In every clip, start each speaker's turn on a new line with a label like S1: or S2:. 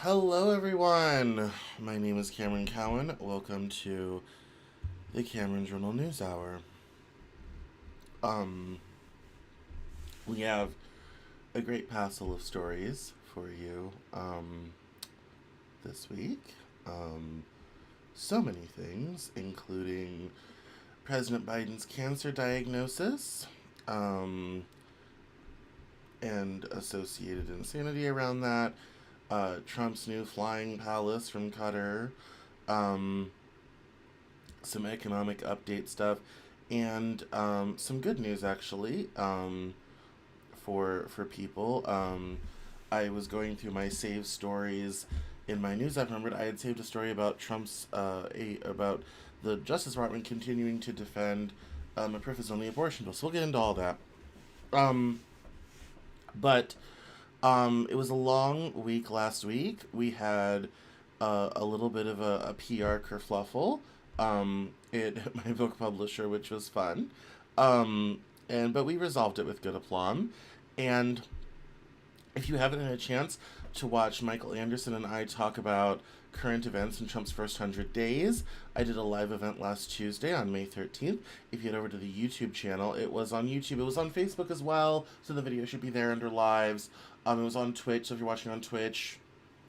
S1: Hello, everyone. My name is Cameron Cowan. Welcome to the Cameron Journal News Hour. Um, we have a great passel of stories for you this week. So many things, including President Biden's cancer diagnosis, and associated insanity around that. Trump's new flying palace from Qatar, um, some economic update stuff, and some good news actually for people. I was going through my saved stories in my news. I remembered I had saved a story about about the Justice Department continuing to defend a preface-only abortion bill. So we'll get into all that. Um, but It was a long week last week. We had a little bit of a PR kerfluffle. It my book publisher, which was fun. But we resolved it with good aplomb. And if you haven't had a chance to watch Michael Anderson and I talk about current events in Trump's first 100 days, I did a live event last Tuesday on May 13th. If you head over to the YouTube channel, it was on YouTube. It was on Facebook as well, so the video should be there under lives. It was on Twitch, so if you're watching on Twitch,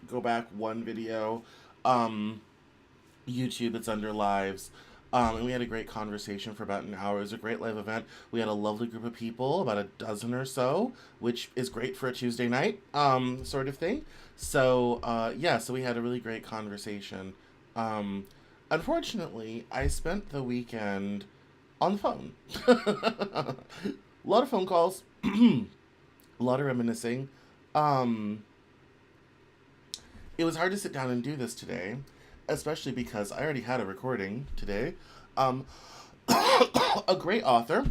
S1: go back one video. YouTube, it's under lives. And we had a great conversation for about an hour. It was a great live event. We had a lovely group of people, about a dozen or so, which is great for a Tuesday night, sort of thing. So we had a really great conversation. Um, Unfortunately, I spent the weekend on the phone. A lot of phone calls, a lot of reminiscing. Um, it was hard to sit down and do this today, especially because I already had a recording today. Um, a great author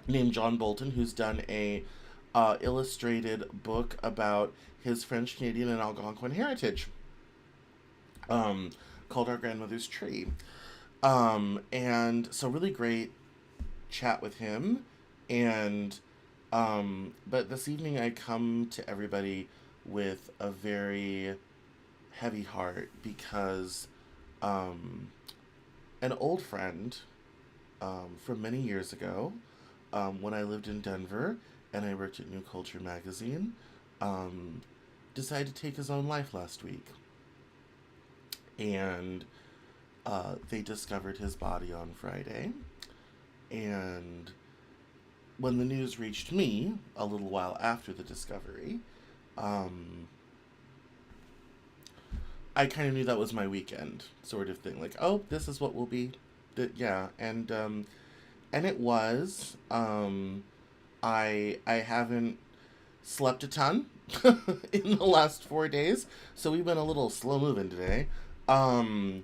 S1: named John Bolton, who's done a illustrated book about his French Canadian and Algonquin heritage, um, called Our Grandmother's Tree. And so really great chat with him. And but this evening I come to everybody with a very heavy heart because um, an old friend from many years ago, when I lived in Denver and I worked at New Culture magazine, um, decided to take his own life last week. And they discovered his body on Friday. And when the news reached me a little while after the discovery, um, I kind of knew that was my weekend, sort of thing. Like, oh, this is what will be. Yeah, and it was. I haven't slept a ton in the last 4 days, so we've been a little slow moving today. Um,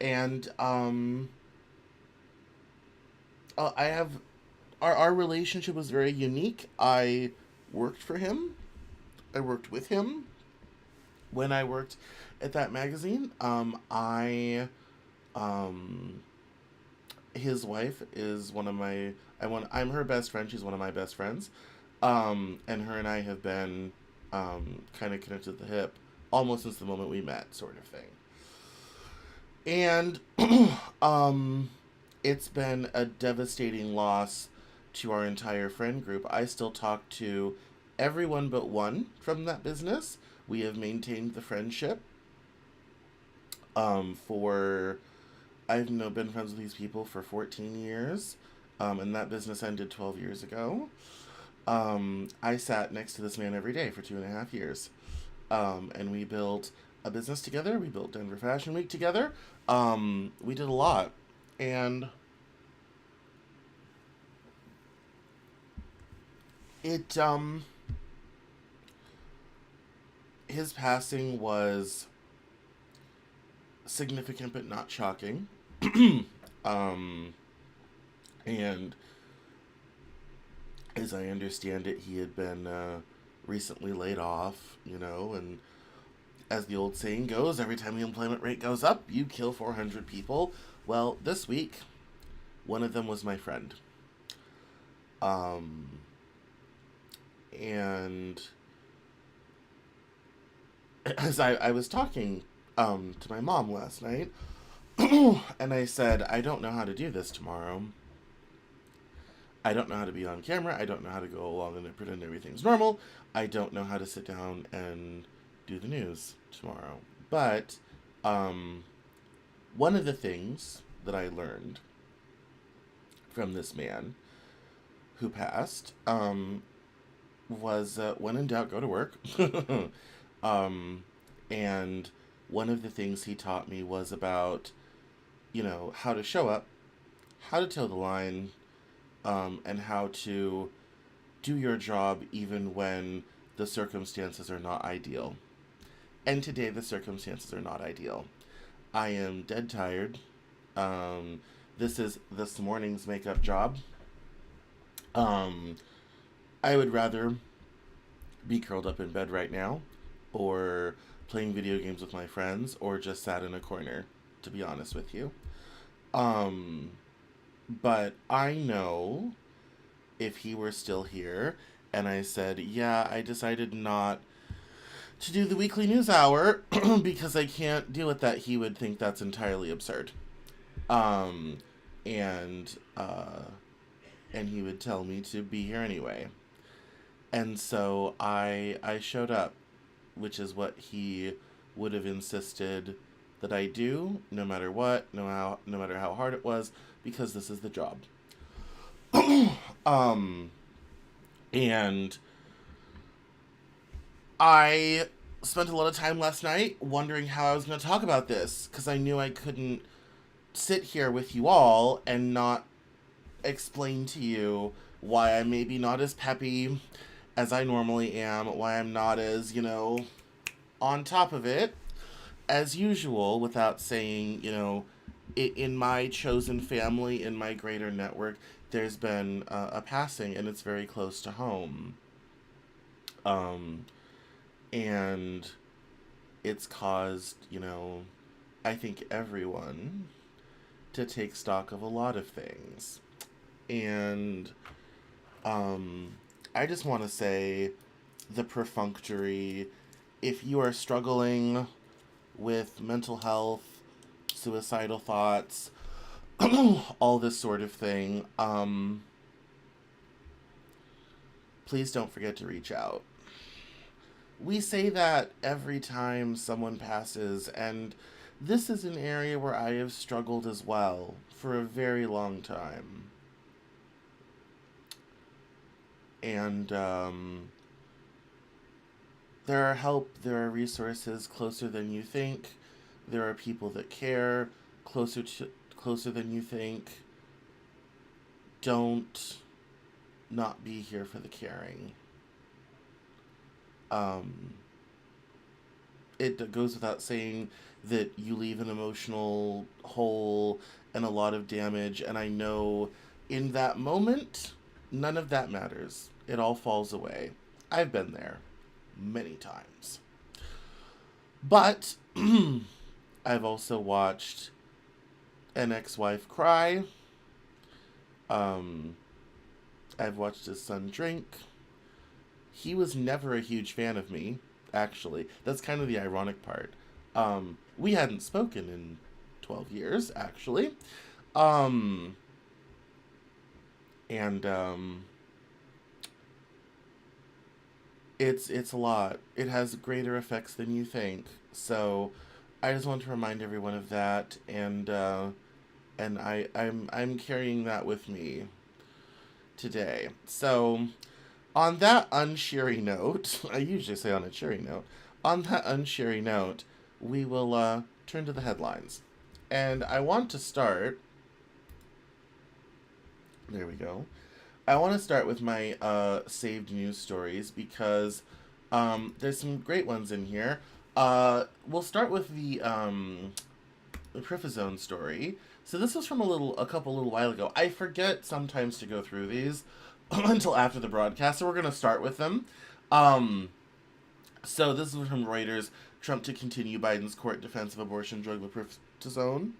S1: and I have our relationship was very unique. I worked for him. I worked with him when I worked at that magazine. I um his wife is one of my I'm her best friend. She's one of my best friends. And her and I have been kind of connected at the hip almost since the moment we met, sort of thing. And um, it's been a devastating loss to our entire friend group. I still talk to everyone but one from that business. We have maintained the friendship for I've been friends with these people for 14 years, and that business ended 12 years ago. I sat next to this man every day for 2.5 years, and we built a business together. We built Denver Fashion Week together. We did a lot, and it his passing was significant but not shocking. um, and as I understand it, he had been recently laid off, and as the old saying goes, every time the employment rate goes up, you kill 400 people. Well, this week, one of them was my friend. Um, and as I was talking to my mom last night, and I said, I don't know how to do this tomorrow. I don't know how to be on camera. I don't know how to go along and pretend everything's normal. I don't know how to sit down and do the news tomorrow. But one of the things that I learned from this man who passed was when in doubt, go to work. And one of the things he taught me was about, how to show up, how to toe the line, and how to do your job even when the circumstances are not ideal. And today the circumstances are not ideal. I am dead tired. This is this morning's makeup job. Um, I would rather be curled up in bed right now, or playing video games with my friends, or just sat in a corner, to be honest with you. Um, but I know if he were still here and I said, yeah, I decided not to do the weekly news hour because I can't deal with that, he would think that's entirely absurd. Um, and, uh, and he would tell me to be here anyway. And so I showed up, which is what he would have insisted that I do, no matter what, no matter how hard it was, because this is the job. um, and I spent a lot of time last night wondering how I was going to talk about this, because I knew I couldn't sit here with you all and not explain to you why I'm maybe not as peppy as I normally am, why I'm not as, on top of it as usual, without saying, in my chosen family, in my greater network, there's been a passing, and it's very close to home. Um, and it's caused, I think everyone to take stock of a lot of things. And I just want to say the perfunctory, if you are struggling with mental health, suicidal thoughts, all this sort of thing, please don't forget to reach out. We say that every time someone passes, and this is an area where I have struggled as well for a very long time. And there are resources closer than you think. There are people that care closer than you think. Don't not be here for the caring. Um, it goes without saying that you leave an emotional hole and a lot of damage, and I know in that moment, none of that matters. It all falls away. I've been there many times. But I've also watched an ex wife cry. Um, I've watched his son drink. He was never a huge fan of me, actually. That's kind of the ironic part. We hadn't spoken in 12 years, actually. Um, and it's a lot. It has greater effects than you think. So I just want to remind everyone of that, and I'm carrying that with me today. So on that uncheery note, I usually say on a cheery note. On that uncheery note, we will turn to the headlines, and I want to start. There we go. I want to start with my saved news stories because there's some great ones in here. We'll start with the Prifazone story. So this was from a little while ago. I forget sometimes to go through these until after the broadcast, so we're gonna start with them. Um, so this is from Reuters. Trump to continue Biden's court defense of abortion drug Prifazone.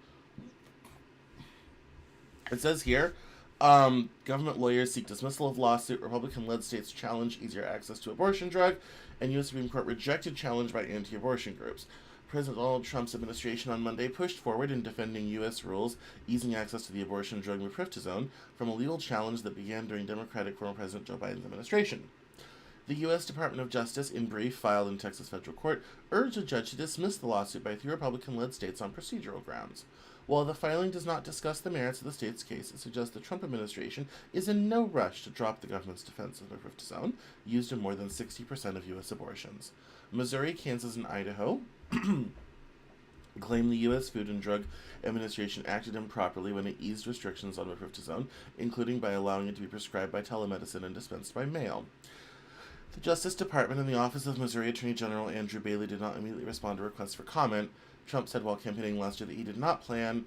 S1: It says here, government lawyers seek dismissal of lawsuit. Republican-led states challenge easier access to abortion drug, and U.S. Supreme Court rejected challenge by anti-abortion groups. President Donald Trump's administration on Monday pushed forward in defending U.S. rules easing access to the abortion drug mifepristone from a legal challenge that began during Democratic former President Joe Biden's administration. The U.S. Department of Justice, in brief filed in Texas federal court, urged a judge to dismiss the lawsuit by 3 Republican-led states on procedural grounds. While the filing does not discuss the merits of the state's case, it suggests the Trump administration is in no rush to drop the government's defense of mifepristone, used in more than 60% of U.S. abortions. Missouri, Kansas, and Idaho claim the U.S. Food and Drug Administration acted improperly when it eased restrictions on mifepristone, including by allowing it to be prescribed by telemedicine and dispensed by mail. The Justice Department and the Office of Missouri Attorney General Andrew Bailey did not immediately respond to requests for comment. Trump said while campaigning last year that he did not plan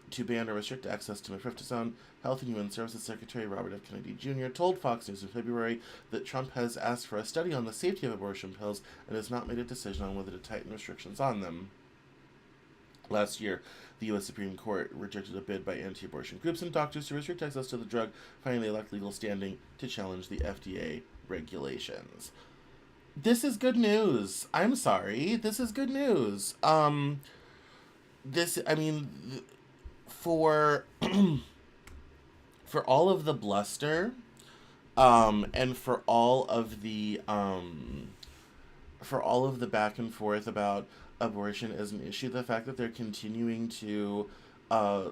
S1: to ban or restrict access to mifepristone. Health and Human Services Secretary Robert F. Kennedy Jr. told Fox News in February that Trump has asked for a study on the safety of abortion pills and has not made a decision on whether to tighten restrictions on them. Last year, the U.S. Supreme Court rejected a bid by anti-abortion groups and doctors to restrict access to the drug, finding they lacked legal standing to challenge the FDA regulations. This is good news. I'm sorry. This is good news. This, I mean, for for all of the bluster, and for all of the back and forth about abortion as an issue, the fact that they're continuing to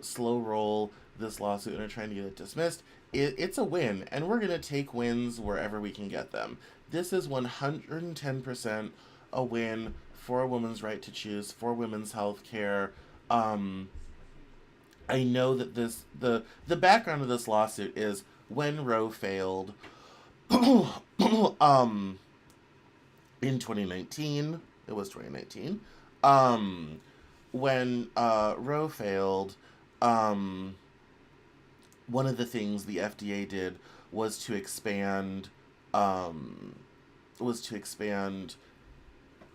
S1: slow roll this lawsuit and are trying to get it dismissed, it's a win, and we're going to take wins wherever we can get them. This is 110% a win for a woman's right to choose, for women's health care. I know that the background of this lawsuit is when Roe failed in 2019. It was 2019. When Roe failed, one of the things the FDA did was to expand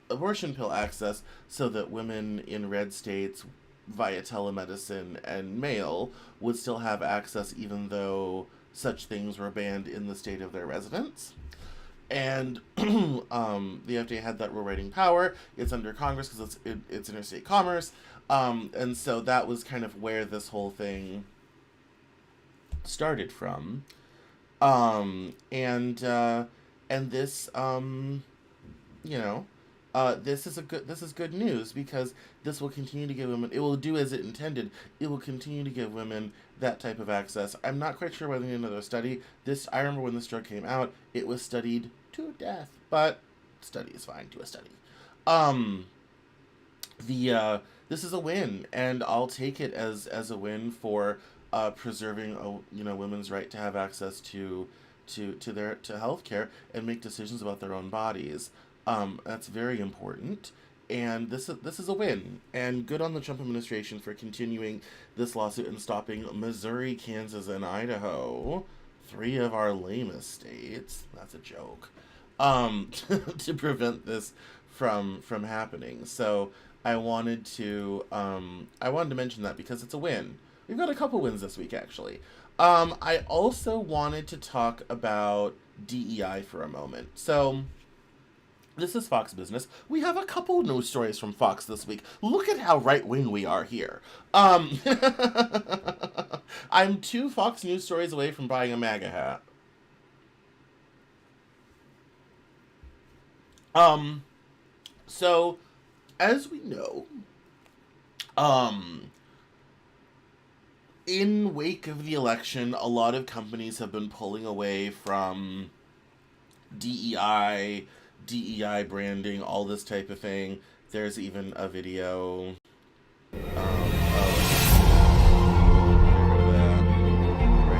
S1: abortion pill access so that women in red states via telemedicine and mail would still have access even though such things were banned in the state of their residence. And the FDA had that rule writing power. It's under Congress because it's interstate commerce. And so that was kind of where this whole thing started from. And this, this is good news because this will continue to give women, it will do as it intended. It will continue to give women that type of access. I'm not quite sure whether they need another study. I remember when this drug came out, it was studied to death, but study is fine. Do a study. This is a win, and I'll take it as a win for preserving women's right to have access to healthcare and make decisions about their own bodies. That's very important, and this is a win. And good on the Trump administration for continuing this lawsuit and stopping Missouri, Kansas, and Idaho, 3 of our lamest states. That's a joke. To prevent this from happening. So I wanted to mention that because it's a win. We've got a couple wins this week, actually. I also wanted to talk about DEI for a moment. So, this is Fox Business. We have a couple news stories from Fox this week. Look at how right wing we are here. I'm two Fox News stories away from buying a MAGA hat. Um, so, as we know, um, in wake of the election, a lot of companies have been pulling away from DEI, DEI branding, all this type of thing. There's even a video right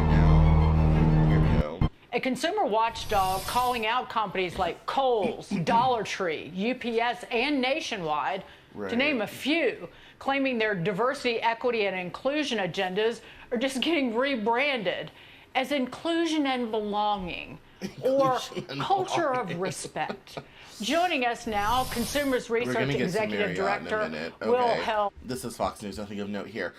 S1: now. Here we go.
S2: A consumer watchdog calling out companies like Kohl's, Dollar Tree, UPS, and Nationwide, to name a few, claiming their diversity, equity, and inclusion agendas are just getting rebranded as inclusion and belonging, or culture of respect. Joining us now, Consumers Research Executive Director Will Held.
S1: This is Fox News, nothing of note here.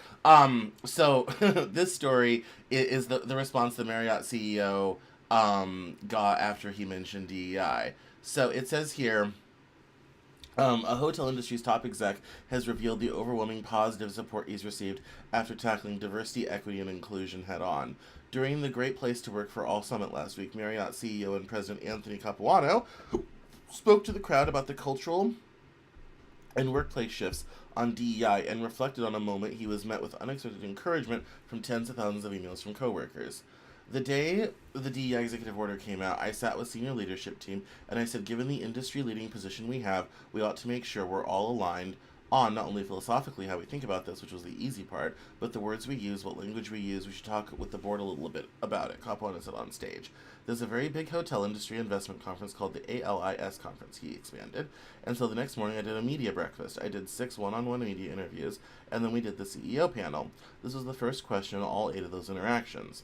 S1: So this story is the response the Marriott CEO got after he mentioned DEI. So it says here, a hotel industry's top exec has revealed the overwhelming positive support he's received after tackling diversity, equity, and inclusion head on. During the Great Place to Work for All Summit last week, Marriott CEO and President Anthony Capuano spoke to the crowd about the cultural and workplace shifts on DEI and reflected on a moment he was met with unexpected encouragement from tens of thousands of emails from coworkers. The day the DEI executive order came out, I sat with senior leadership team and I said, given the industry-leading position we have, we ought to make sure we're all aligned on not only philosophically how we think about this, which was the easy part, but the words we use, what language we use. We should talk with the board a little bit about it. Capuano said on stage. There's a very big hotel industry investment conference called the ALIS conference, he expanded. And so the next morning I did a media breakfast. I did 6 one-on-one media interviews, and then we did the CEO panel. This was the first question in all 8 of those interactions.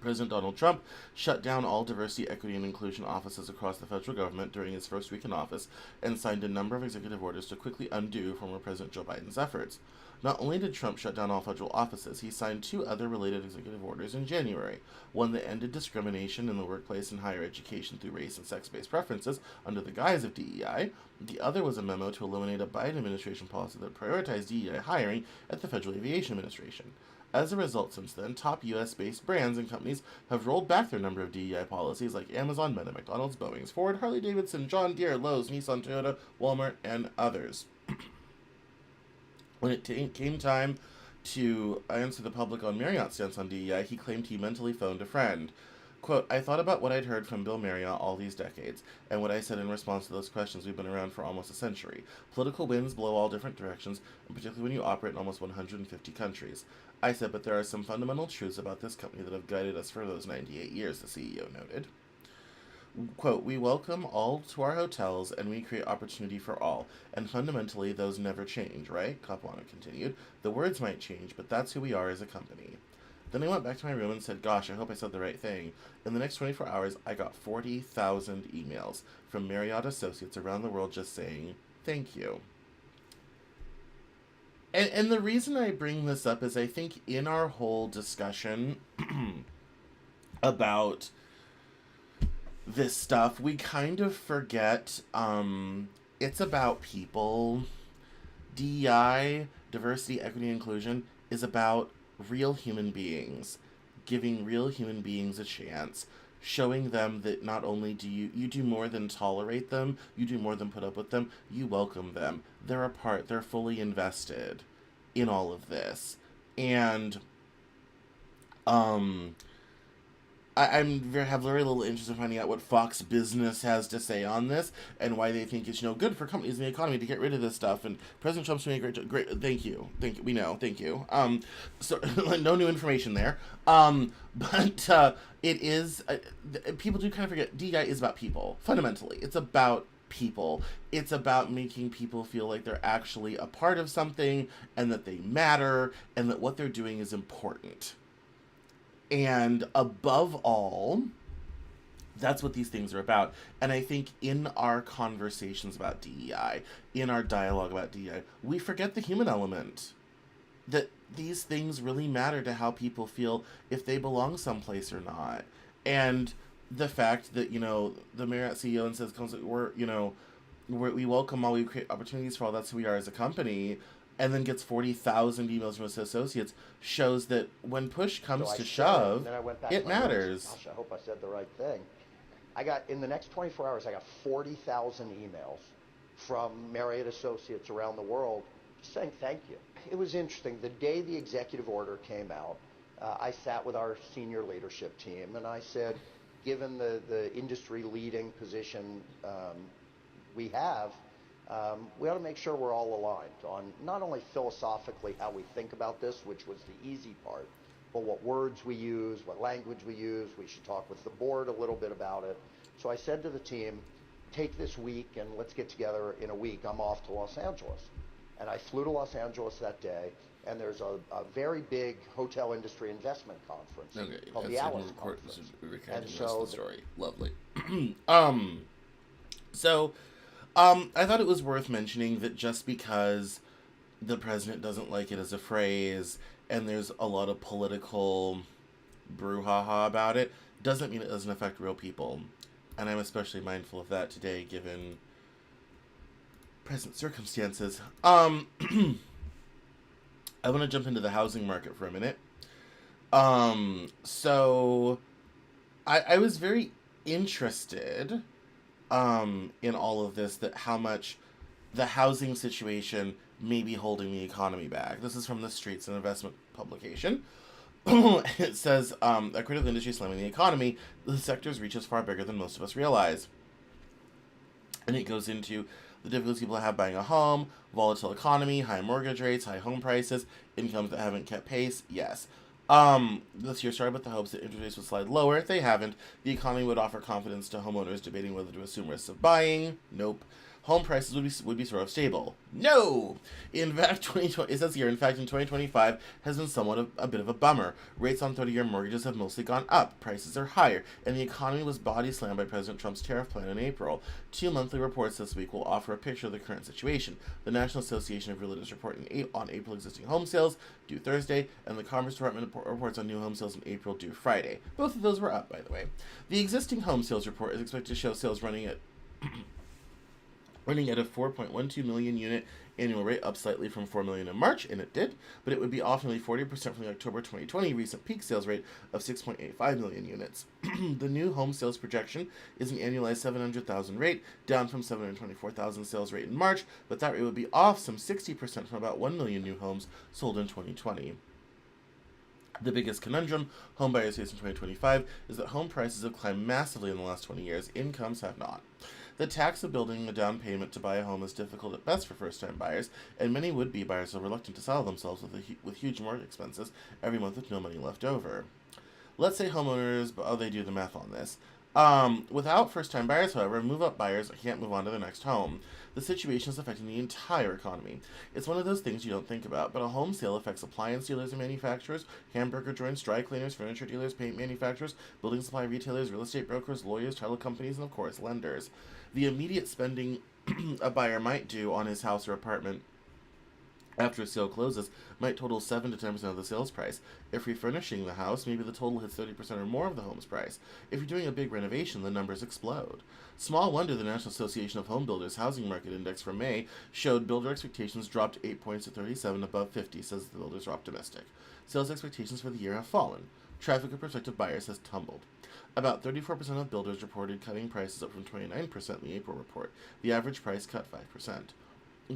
S1: President Donald Trump shut down all diversity, equity, and inclusion offices across the federal government during his first week in office and signed a number of executive orders to quickly undo former President Joe Biden's efforts. Not only did Trump shut down all federal offices, he signed 2 other related executive orders in January. One that ended discrimination in the workplace and higher education through race and sex-based preferences under the guise of DEI. The other was a memo to eliminate a Biden administration policy that prioritized DEI hiring at the Federal Aviation Administration. As a result, since then, top U.S.-based brands and companies have rolled back their number of DEI policies like Amazon, Meta, McDonald's, Boeing, Ford, Harley-Davidson, John Deere, Lowe's, Nissan, Toyota, Walmart, and others. When it came time to answer the public on Marriott's stance on DEI, he claimed he mentally phoned a friend. Quote, I thought about what I'd heard from Bill Marriott all these decades, and what I said in response to those questions. We've been around for almost a century. Political winds blow all different directions, and particularly when you operate in almost 150 countries. I said, but there are some fundamental truths about this company that have guided us for those 98 years, the CEO noted. Quote, we welcome all to our hotels, and we create opportunity for all, and fundamentally those never change, right? Capuano continued. The words might change, but that's who we are as a company. Then I went back to my room and said, gosh, I hope I said the right thing. In the next 24 hours, I got 40,000 emails from Marriott associates around the world just saying, thank you. And the reason I bring this up is I think in our whole discussion about this stuff, we kind of forget it's about people. DEI, diversity, equity, inclusion, is about real human beings, giving real human beings a chance, showing them that not only do you do more than tolerate them, you do more than put up with them, you welcome them. They're a part, they're fully invested in all of this. And have very little interest in finding out what Fox Business has to say on this and why they think it's good for companies in the economy to get rid of this stuff. And President Trump's doing a great. Thank you. We know. Thank you. So no new information there. But it is people do kind of forget DEI is about people fundamentally. It's about people. It's about making people feel like they're actually a part of something and that they matter and that what they're doing is important. And above all, that's what these things are about. And I think in our conversations about DEI, in our dialogue about DEI, we forget the human element. That these things really matter to how people feel if they belong someplace or not. And the fact that, the Marriott CEO and says, we welcome all, we create opportunities for all, that's who we are as a company, and then gets 40,000 emails from his associates, shows that when push comes to shove, it matters.
S3: Gosh, I hope I said the right thing. In the next 24 hours, I got 40,000 emails from Marriott associates around the world saying thank you. It was interesting. The day the executive order came out, I sat with our senior leadership team and I said, given the industry leading position we have, we ought to make sure we're all aligned on not only philosophically how we think about this, which was the easy part, but what words we use, what language we use. We should talk with the board a little bit about it. So I said to the team, take this week and let's get together in a week. I'm off to Los Angeles. And I flew to Los Angeles that day, and there's a very big hotel industry investment conference called the Alice Conference.
S1: And so the story. Lovely. I thought it was worth mentioning that just because the president doesn't like it as a phrase and there's a lot of political brouhaha about it, doesn't mean it doesn't affect real people. And I'm especially mindful of that today, given present circumstances. I want to jump into the housing market for a minute. So I was very interested in all of this, that how much the housing situation may be holding the economy back. This is from the Streets and Investment publication. It says, a critical industry slamming the economy, the sector's reach is far bigger than most of us realize. And it goes into the difficulties people have buying a home, volatile economy, high mortgage rates, high home prices, incomes that haven't kept pace. Yes. This year started with the hopes that interest rates would slide lower. They haven't. The economy would offer confidence to homeowners debating whether to assume risks of buying. Nope. Home prices would be sort of stable. No! In fact, 2020, it says here, in fact, in 2025 has been somewhat a bit of a bummer. Rates on 30-year mortgages have mostly gone up, prices are higher, and the economy was body slammed by President Trump's tariff plan in April. 2 monthly reports this week will offer a picture of the current situation. The National Association of Realtors report on April existing home sales, due Thursday, and the Commerce Department reports on new home sales in April, due Friday. Both of those were up, by the way. The existing home sales report is expected to show sales running at a 4.12 million unit annual rate, up slightly from 4 million in March, and it did, but it would be off nearly 40% from the October 2020 recent peak sales rate of 6.85 million units. The new home sales projection is an annualized 700,000 rate, down from 724,000 sales rate in March, but that rate would be off some 60% from about 1 million new homes sold in 2020. The biggest conundrum homebuyers face in 2025 is that home prices have climbed massively in the last 20 years. Incomes have not. The tax of building a down payment to buy a home is difficult at best for first-time buyers, and many would-be buyers are reluctant to sell themselves with huge mortgage expenses every month with no money left over. Let's say homeowners, they do the math on this. Without first-time buyers, however, move-up buyers can't move on to their next home. The situation is affecting the entire economy. It's one of those things you don't think about, but a home sale affects appliance dealers and manufacturers, hamburger joints, dry cleaners, furniture dealers, paint manufacturers, building supply retailers, real estate brokers, lawyers, title companies, and of course, lenders. The immediate spending a buyer might do on his house or apartment after a sale closes might total 7 to 10% of the sales price. If refurnishing the house, maybe the total hits 30% or more of the home's price. If you're doing a big renovation, the numbers explode. Small wonder the National Association of Home Builders Housing Market Index for May showed builder expectations dropped 8 points to 37 above 50, says the builders are optimistic. Sales expectations for the year have fallen. Traffic of prospective buyers has tumbled. About 34% of builders reported cutting prices, up from 29% in the April report. The average price cut 5%.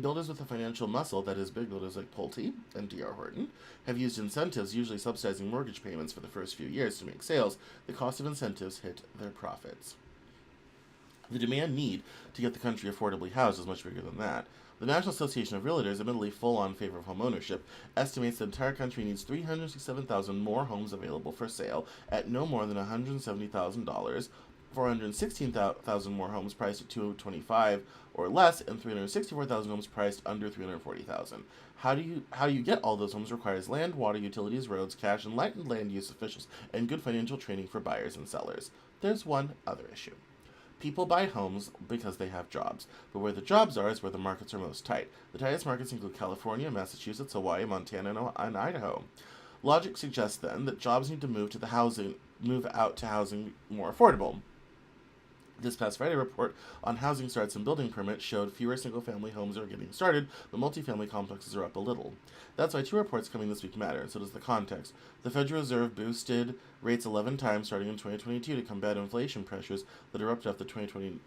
S1: Builders with a financial muscle, that is big builders like Pulte and D.R. Horton, have used incentives, usually subsidizing mortgage payments for the first few years to make sales. The cost of incentives hit their profits. The demand need to get the country affordably housed is much bigger than that. The National Association of Realtors, admittedly full on favor of home ownership, estimates the entire country needs 367,000 more homes available for sale at no more than $170,000, 416,000 more homes priced at $225,000 or less, and 364,000 homes priced under $340,000. How you get all those homes requires land, water, utilities, roads, cash, enlightened land use officials, and good financial training for buyers and sellers. There's one other issue. People buy homes because they have jobs, but where the jobs are is where the markets are most tight. The tightest markets include California, Massachusetts, Hawaii, Montana, and Idaho. Logic suggests then that jobs need to move out to housing more affordable. This past Friday report on housing starts and building permits showed fewer single-family homes are getting started, but multifamily complexes are up a little. That's why 2 reports coming this week matter, and so does the context. The Federal Reserve boosted rates 11 times starting in 2022 to combat inflation pressures that erupted after the 2020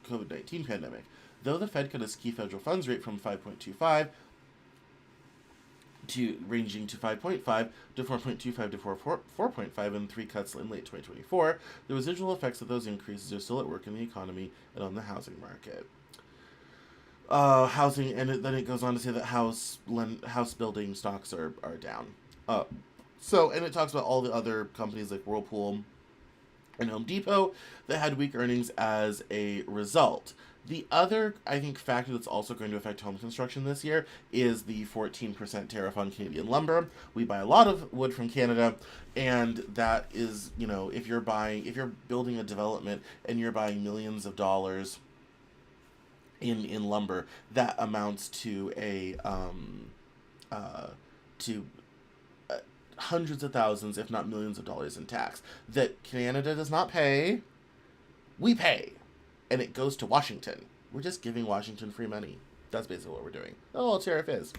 S1: COVID-19 pandemic. Though the Fed cut its key federal funds rate from 5.25 ranging to 5.5 to 4.25 to 4.5 in 3 cuts in late 2024, the residual effects of those increases are still at work in the economy and on the housing market. Housing, and then it goes on to say that house building stocks are down. And it talks about all the other companies like Whirlpool and Home Depot that had weak earnings as a result. The other, I think, factor that's also going to affect home construction this year is the 14% tariff on Canadian lumber. We buy a lot of wood from Canada, and that is, if you're building a development and you're buying millions of dollars in lumber, that amounts to hundreds of thousands, if not millions of dollars in tax that Canada does not pay. We pay. And it goes to Washington. We're just giving Washington free money. That's basically what we're doing. Oh, tariff is.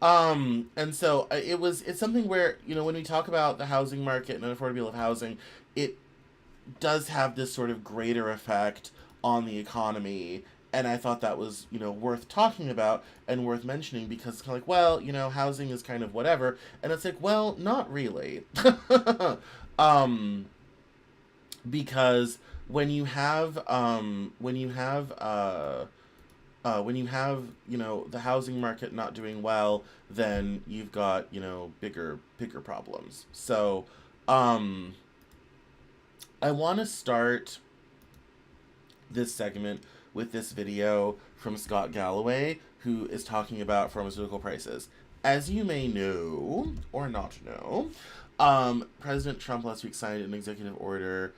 S1: And so it's something where, when we talk about the housing market and affordability of housing, it does have this sort of greater effect on the economy. And I thought that was, worth talking about and worth mentioning because it's kind of like, well, housing is kind of whatever. And it's like, well, not really. Because when you have the housing market not doing well, then you've got, bigger problems. So, I want to start this segment with this video from Scott Galloway, who is talking about pharmaceutical prices. As you may know, or not know, President Trump last week signed an executive order,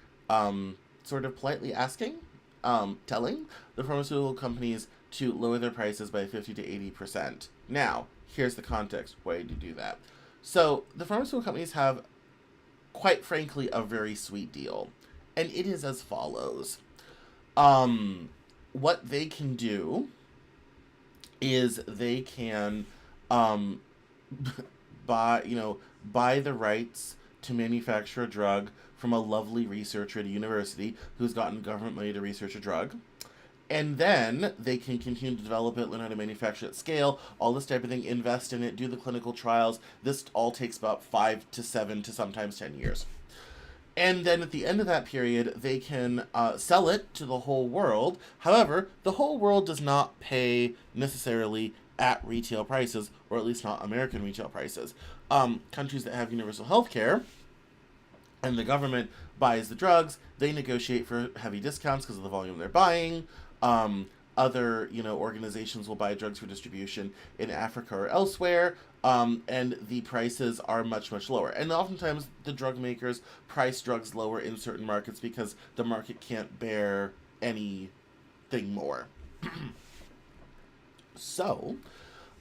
S1: sort of politely telling the pharmaceutical companies to lower their prices by 50 to 80%. Now, here's the context. Why did you do that? So, the pharmaceutical companies have, quite frankly, a very sweet deal. And it is as follows. What they can do is they can buy the rights to manufacture a drug from a lovely researcher at a university who's gotten government money to research a drug. And then they can continue to develop it, learn how to manufacture it at scale, all this type of thing, invest in it, do the clinical trials. This all takes about 5 to 7 to sometimes 10 years. And then at the end of that period, they can sell it to the whole world. However, the whole world does not pay necessarily at retail prices, or at least not American retail prices. Countries that have universal health care and the government buys the drugs, they negotiate for heavy discounts because of the volume they're buying. Other, organizations will buy drugs for distribution in Africa or elsewhere, and the prices are much, much lower. And oftentimes, the drug makers price drugs lower in certain markets because the market can't bear anything more. So,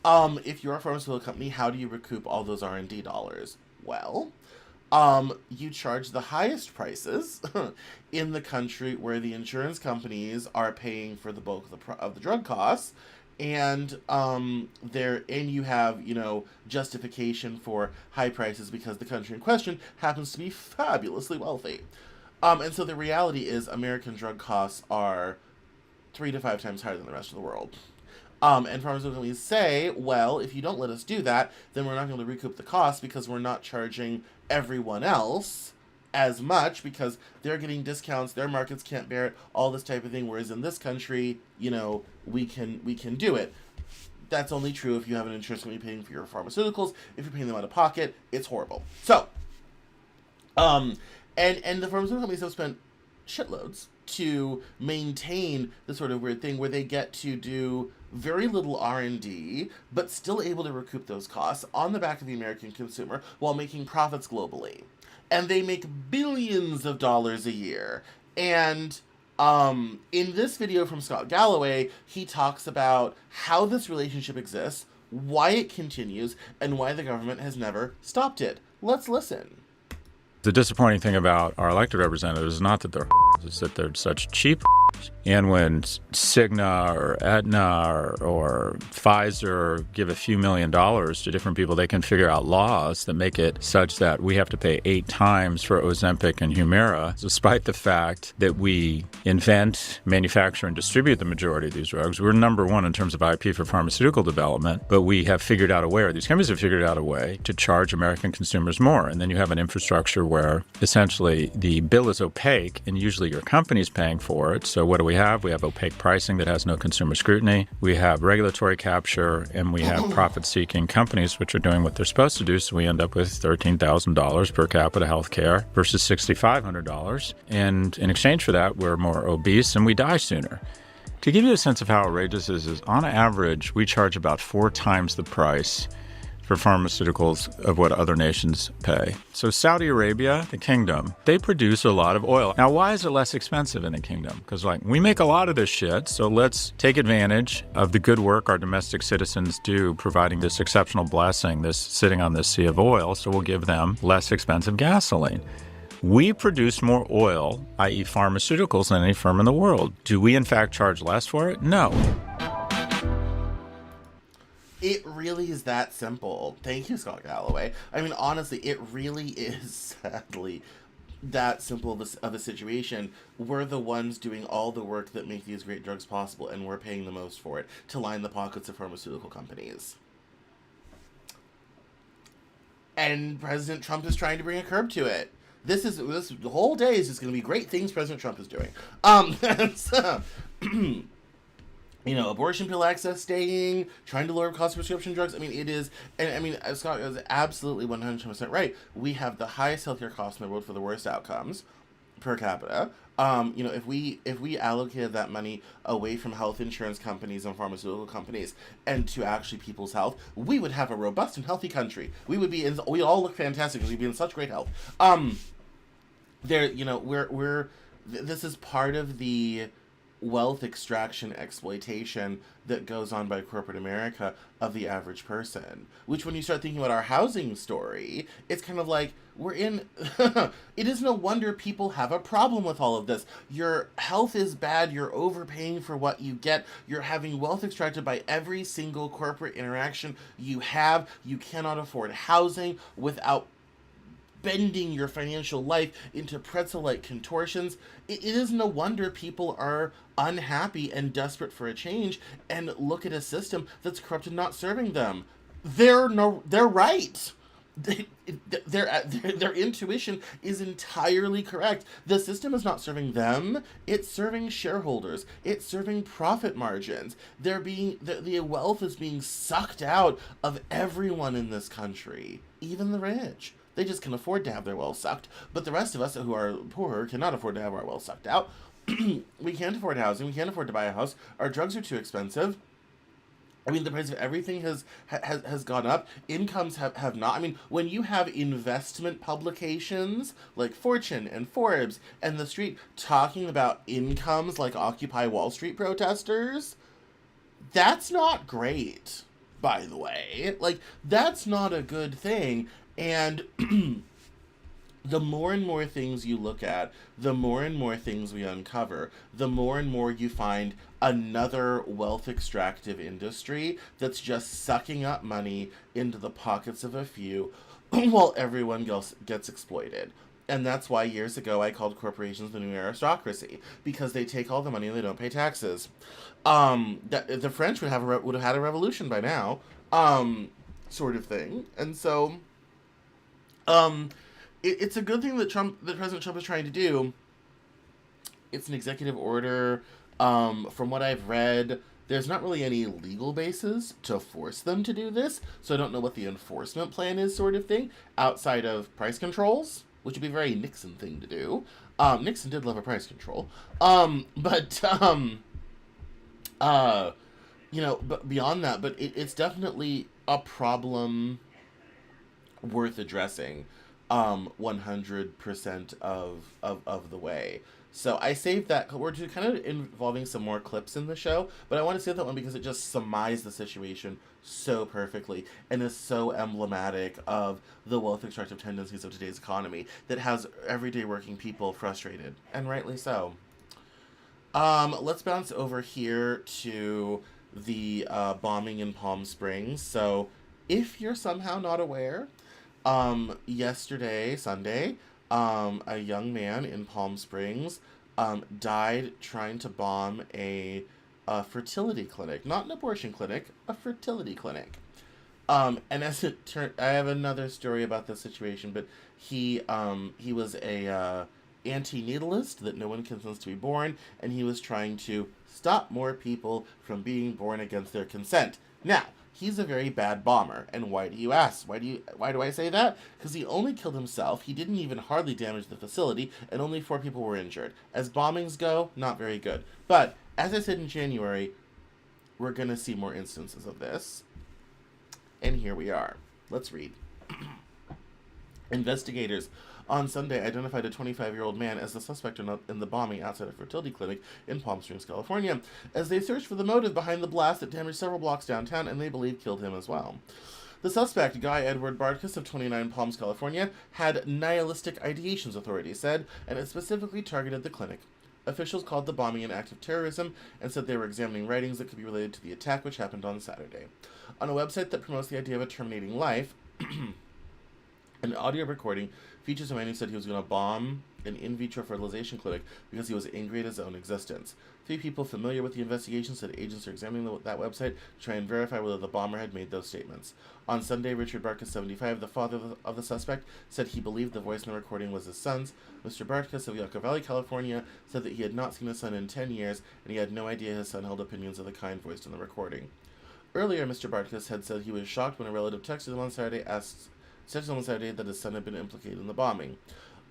S1: if you're a pharmaceutical company, how do you recoup all those R&D dollars? Well, you charge the highest prices in the country where the insurance companies are paying for the bulk of the drug costs, and you have justification for high prices because the country in question happens to be fabulously wealthy, and so the reality is American drug costs are 3 to 5 times higher than the rest of the world. And pharmaceutical companies say, well, if you don't let us do that, then we're not going to recoup the cost because we're not charging everyone else as much because they're getting discounts, their markets can't bear it, all this type of thing, whereas in this country, we can do it. That's only true if you have an insurance company paying for your pharmaceuticals. If you're paying them out of pocket, it's horrible. So, and the pharmaceutical companies have spent shitloads to maintain the sort of weird thing where they get to do very little R&D, but still able to recoup those costs on the back of the American consumer while making profits globally. And they make billions of dollars a year. And In this video from Scott Galloway, he talks about how this relationship exists, why it continues, and why the government has never stopped it. Let's listen.
S4: The disappointing thing about our elected representatives is not that they're it's that they're such cheap. And when Cigna or Aetna or Pfizer give a few $1 million to different people, they can figure out laws that make it such that we have to pay 8 times for Ozempic and Humira, despite the fact that we invent, manufacture, and distribute the majority of these drugs. We're number one in terms of IP for pharmaceutical development, but we have figured out a way, or these companies have figured out a way, to charge American consumers more. And then you have an infrastructure where essentially the bill is opaque, and usually your company's paying for it. So what do we have? We have opaque pricing that has no consumer scrutiny. We have regulatory capture, and we have profit-seeking companies which are doing what they're supposed to do. So we end up with $13,000 per capita health care versus $6,500. And in exchange for that, we're more obese and we die sooner. To give you a sense of how outrageous this is, on average, we charge about 4 times the price for pharmaceuticals of what other nations pay. So Saudi Arabia, the kingdom, they produce a lot of oil. Now, why is it less expensive in the kingdom? Because we make a lot of this shit, so let's take advantage of the good work our domestic citizens do, providing this exceptional blessing, this sitting on this sea of oil, so we'll give them less expensive gasoline. We produce more oil, i.e. pharmaceuticals, than any firm in the world. Do we in fact charge less for it? No.
S1: It really is that simple. Thank you, Scott Galloway. I mean, honestly, it really is, sadly, that simple of a situation. We're the ones doing all the work that make these great drugs possible, and we're paying the most for it to line the pockets of pharmaceutical companies. And President Trump is trying to bring a curb to it. This the whole day is just going to be great things President Trump is doing. So, abortion pill access staying, trying to lower cost of prescription drugs. I mean, it is, and I mean, Scott is absolutely 100% right. We have the highest healthcare costs in the world for the worst outcomes per capita. If we allocated that money away from health insurance companies and pharmaceutical companies and to actually people's health, we would have a robust and healthy country. We'd all look fantastic because we'd be in such great health. This is part of the wealth extraction exploitation that goes on by corporate America of the average person, which when you start thinking about our housing story, it's kind of like we're in it is no wonder people have a problem with all of this. Your health is bad, you're overpaying for what you get, you're having wealth extracted by every single corporate interaction you have. You cannot afford housing without bending your financial life into pretzel-like contortions. It is no wonder people are unhappy and desperate for a change and look at a system that's corrupt and not serving them. They're right. Their intuition is entirely correct. The system is not serving them. It's serving shareholders. It's serving profit margins. The wealth is being sucked out of everyone in this country, even the rich. They just can afford to have their wealth sucked. But the rest of us who are poorer cannot afford to have our wealth sucked out. We can't afford housing. We can't afford to buy a house. Our drugs are too expensive. I mean, the price of everything has gone up. Incomes have not. I mean, when you have investment publications like Fortune and Forbes and The Street talking about incomes like Occupy Wall Street protesters, that's not great, by the way. That's not a good thing. And the more and more things you look at, the more and more things we uncover, the more and more you find another wealth extractive industry that's just sucking up money into the pockets of a few while everyone else gets exploited. And that's why years ago I called corporations the new aristocracy, because they take all the money and they don't pay taxes. The French would have had a revolution by now, sort of thing. And so it's a good thing that President Trump is trying to do. It's an executive order. From what I've read, there's not really any legal basis to force them to do this, so I don't know what the enforcement plan is, sort of thing, outside of price controls, which would be a very Nixon thing to do. Nixon did love a price control. But beyond that, but it's definitely a problem worth addressing 100% of the way. So I saved that. We're kind of involving some more clips in the show, but I want to save that one because it just summarized the situation so perfectly and is so emblematic of the wealth extractive tendencies of today's economy that has everyday working people frustrated, and rightly so. Let's bounce over here to the bombing in Palm Springs. So, if you're somehow not aware, yesterday, Sunday, a young man in Palm Springs died trying to bomb a fertility clinic. Not an abortion clinic, a fertility clinic. And as it turned, I have another story about this situation, but he was a antinatalist that no one consents to be born, and he was trying to stop more people from being born against their consent. Now, he's a very bad bomber, and why do you ask? Why do I say that? Because he only killed himself. He didn't even hardly damage the facility, and only 4 people were injured. As bombings go, not very good. But as I said in January, we're gonna see more instances of this. And here we are. Let's read. Investigators on Sunday identified a 25-year-old man as the suspect in the bombing outside a fertility clinic in Palm Springs, California, as they searched for the motive behind the blast that damaged several blocks downtown and they believe killed him as well. The suspect, Guy Edward Bartkus of 29 Palms, California, had nihilistic ideations, authorities said, and it specifically targeted the clinic. Officials called the bombing an act of terrorism and said they were examining writings that could be related to the attack, which happened on Saturday. On a website that promotes the idea of a terminating life, an audio recording features a man who said he was going to bomb an in vitro fertilization clinic because he was angry at his own existence. 3 people familiar with the investigation said agents are examining that website to try and verify whether the bomber had made those statements. On Sunday, Richard Bartkus, 75, the father of the suspect, said he believed the voice in the recording was his son's. Mr. Bartkus of Yucca Valley, California, said that he had not seen his son in 10 years and he had no idea his son held opinions of the kind voiced in the recording. Earlier, Mr. Bartkus had said he was shocked when a relative texted him on Saturday that his son had been implicated in the bombing.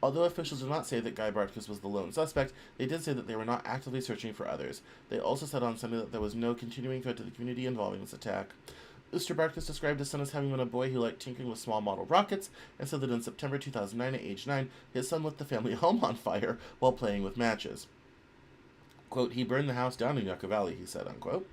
S1: Although officials did not say that Guy Bartkus was the lone suspect, they did say that they were not actively searching for others. They also said on Sunday that there was no continuing threat to the community involving this attack. Mr. Bartkus described his son as having been a boy who liked tinkering with small model rockets, and said that in September 2009, at age 9, his son lit the family home on fire while playing with matches. Quote, he burned the house down in Yucca Valley, he said, unquote.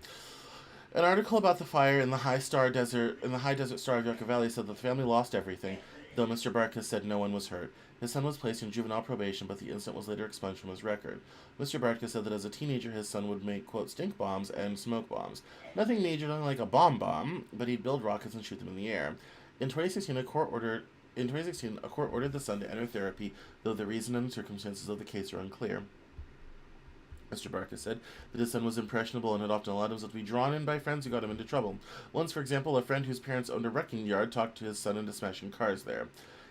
S1: An article about the fire in the high desert star of Yucca Valley said that the family lost everything, though Mr. Bartkus said no one was hurt. His son was placed in juvenile probation, but the incident was later expunged from his record. Mr. Bartkus said that as a teenager, his son would make, quote, stink bombs and smoke bombs. Nothing major, nothing like a bomb, but he'd build rockets and shoot them in the air. In 2016, a court ordered the son to enter therapy, though the reason and circumstances of the case are unclear. Mr. Bartkus said that his son was impressionable and had often allowed himself to be drawn in by friends who got him into trouble. Once, for example, a friend whose parents owned a wrecking yard talked to his son into smashing cars there.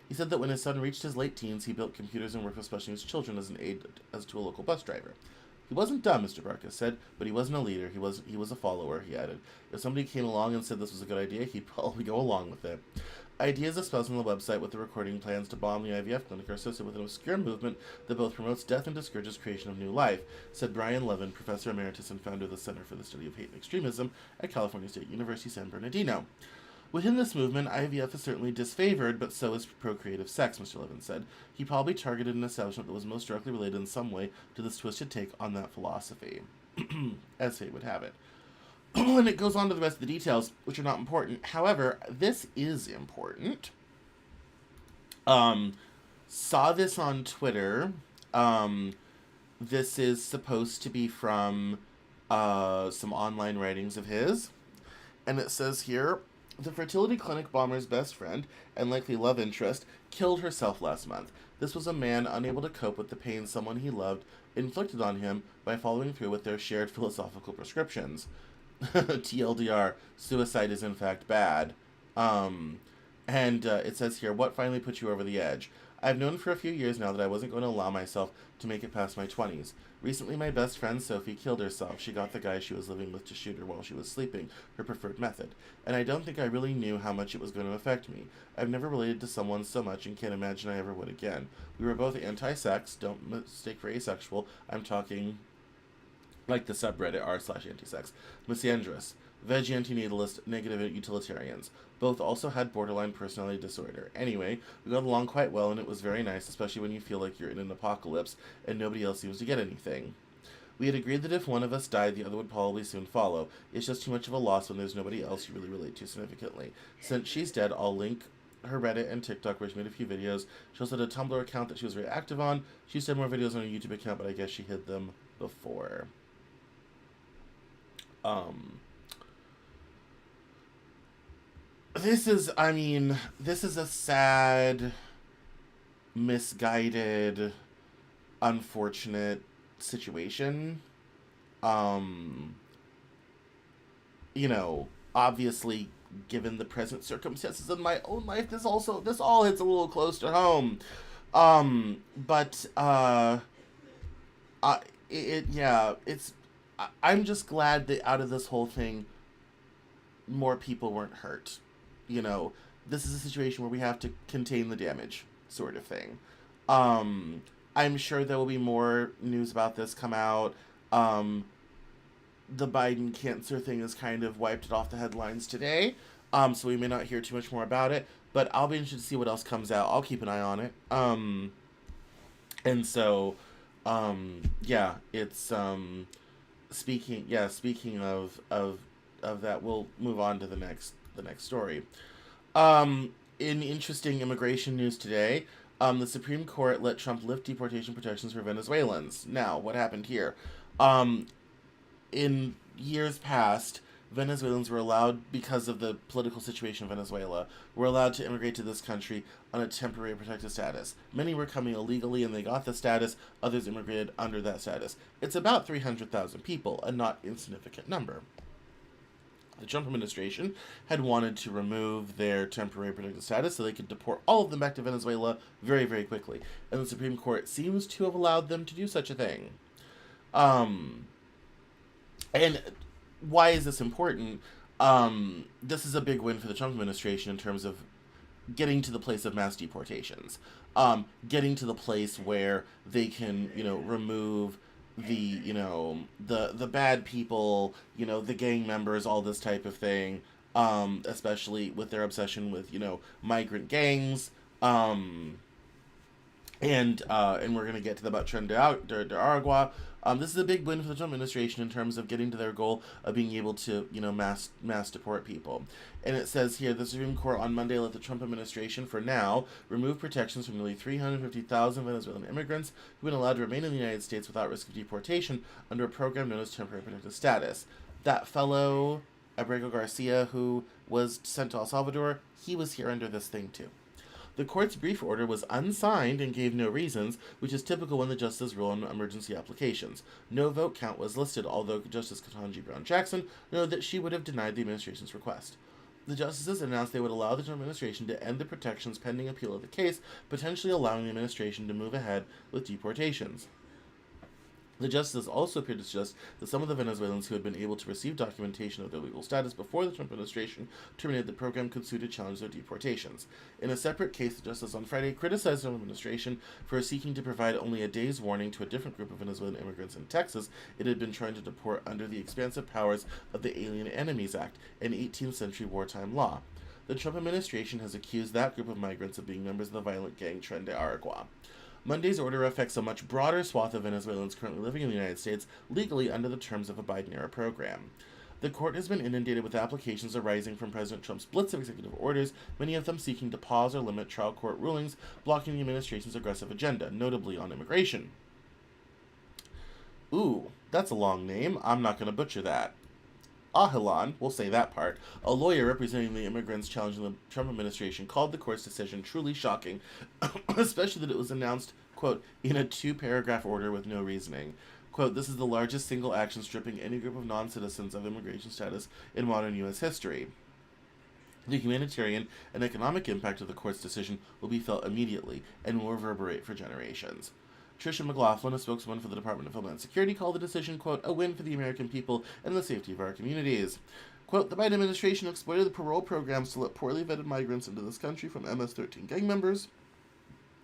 S1: He said that when his son reached his late teens, he built computers and worked with special needs children as an aid as to a local bus driver. He wasn't dumb, Mr. Bartkus said, but he wasn't a leader. He was a follower, he added. If somebody came along and said this was a good idea, he'd probably go along with it. Ideas espoused on the website with the recording plans to bomb the IVF clinic are associated with an obscure movement that both promotes death and discourages creation of new life, said Brian Levin, professor emeritus and founder of the Center for the Study of Hate and Extremism at California State University, San Bernardino. Within this movement, IVF is certainly disfavored, but so is procreative sex, Mr. Levin said. He probably targeted an establishment that was most directly related in some way to this twisted take on that philosophy, as fate would have it. And it goes on to the rest of the details, which are not important. However, this is important. Saw this on Twitter. This is supposed to be from some online writings of his. And it says here, the fertility clinic bomber's best friend, and likely love interest, killed herself last month. This was a man unable to cope with the pain someone he loved inflicted on him by following through with their shared philosophical prescriptions. TLDR, suicide is in fact bad. It says here, what finally put you over the edge? I've known for a few years now that I wasn't going to allow myself to make it past my 20s. Recently, my best friend Sophie killed herself. She got the guy she was living with to shoot her while she was sleeping, her preferred method. And I don't think I really knew how much it was going to affect me. I've never related to someone so much and can't imagine I ever would again. We were both anti-sex, don't mistake for asexual. I'm talking like the subreddit r/anti-sex, misandrous. veggie antinatalist, negative utilitarians. Both also had borderline personality disorder. Anyway, we got along quite well, and it was very nice, especially when you feel like you're in an apocalypse and nobody else seems to get anything. We had agreed that if one of us died, the other would probably soon follow. It's just too much of a loss when there's nobody else you really relate to significantly. Since she's dead, I'll link her Reddit and TikTok where she made a few videos. She also had a Tumblr account that she was very active on. She used to have more videos on her YouTube account, but I guess she hid them before. This is a sad, misguided, unfortunate situation. Obviously, given the present circumstances in my own life, this all hits a little close to home. But I'm just glad that out of this whole thing, more people weren't hurt. This is a situation where we have to contain the damage, sort of thing. I'm sure there will be more news about this come out. The Biden cancer thing has kind of wiped it off the headlines today, so we may not hear too much more about it, but I'll be interested to see what else comes out. I'll keep an eye on it. It's speaking of that, we'll move on to the next story. In interesting immigration news today, the Supreme Court let Trump lift deportation protections for Venezuelans. Now, what happened here? In years past, Venezuelans were allowed, because of the political situation in Venezuela, were allowed to immigrate to this country on a temporary protected status. Many were coming illegally and they got the status. Others immigrated under that status. It's about 300,000 people, a not insignificant number. The Trump administration had wanted to remove their temporary protected status so they could deport all of them back to Venezuela very, very quickly. And the Supreme Court seems to have allowed them to do such a thing. And why is this important? This is a big win for the Trump administration in terms of getting to the place of mass deportations. Getting to the place where they can, remove the bad people, the gang members, all this type of thing, especially with their obsession with, migrant gangs, and we're going to get to the about Tren de Aragua. This is a big win for the Trump administration in terms of getting to their goal of being able to, mass deport people. And it says here, the Supreme Court on Monday let the Trump administration, for now, remove protections from nearly 350,000 Venezuelan immigrants who have been allowed to remain in the United States without risk of deportation under a program known as temporary protected status. That fellow, Abrego Garcia, who was sent to El Salvador, he was here under this thing too. The court's brief order was unsigned and gave no reasons, which is typical when the justices rule on emergency applications. No vote count was listed, although Justice Ketanji Brown Jackson noted that she would have denied the administration's request. The justices announced they would allow the Trump administration to end the protections pending appeal of the case, potentially allowing the administration to move ahead with deportations. The justices also appeared to suggest that some of the Venezuelans who had been able to receive documentation of their legal status before the Trump administration terminated the program could sue to challenge their deportations. In a separate case, the justice on Friday criticized the Trump administration for seeking to provide only a day's warning to a different group of Venezuelan immigrants in Texas it had been trying to deport under the expansive powers of the Alien Enemies Act, an 18th century wartime law. The Trump administration has accused that group of migrants of being members of the violent gang Tren de Aragua. Monday's order affects a much broader swath of Venezuelans currently living in the United States legally under the terms of a Biden-era program. The court has been inundated with applications arising from President Trump's blitz of executive orders, many of them seeking to pause or limit trial court rulings, blocking the administration's aggressive agenda, notably on immigration. Ooh, that's a long name. I'm not going to butcher that. Ahilan, we'll say that part, a lawyer representing the immigrants challenging the Trump administration, called the court's decision truly shocking, especially that it was announced, quote, in a 2-paragraph order with no reasoning. Quote, this is the largest single action stripping any group of non-citizens of immigration status in modern U.S. history. The humanitarian and economic impact of the court's decision will be felt immediately and will reverberate for generations. Tricia McLaughlin, a spokeswoman for the Department of Homeland Security, called the decision, quote, a win for the American people and the safety of our communities. Quote, the Biden administration exploited the parole programs to let poorly vetted migrants into this country, from MS-13 gang members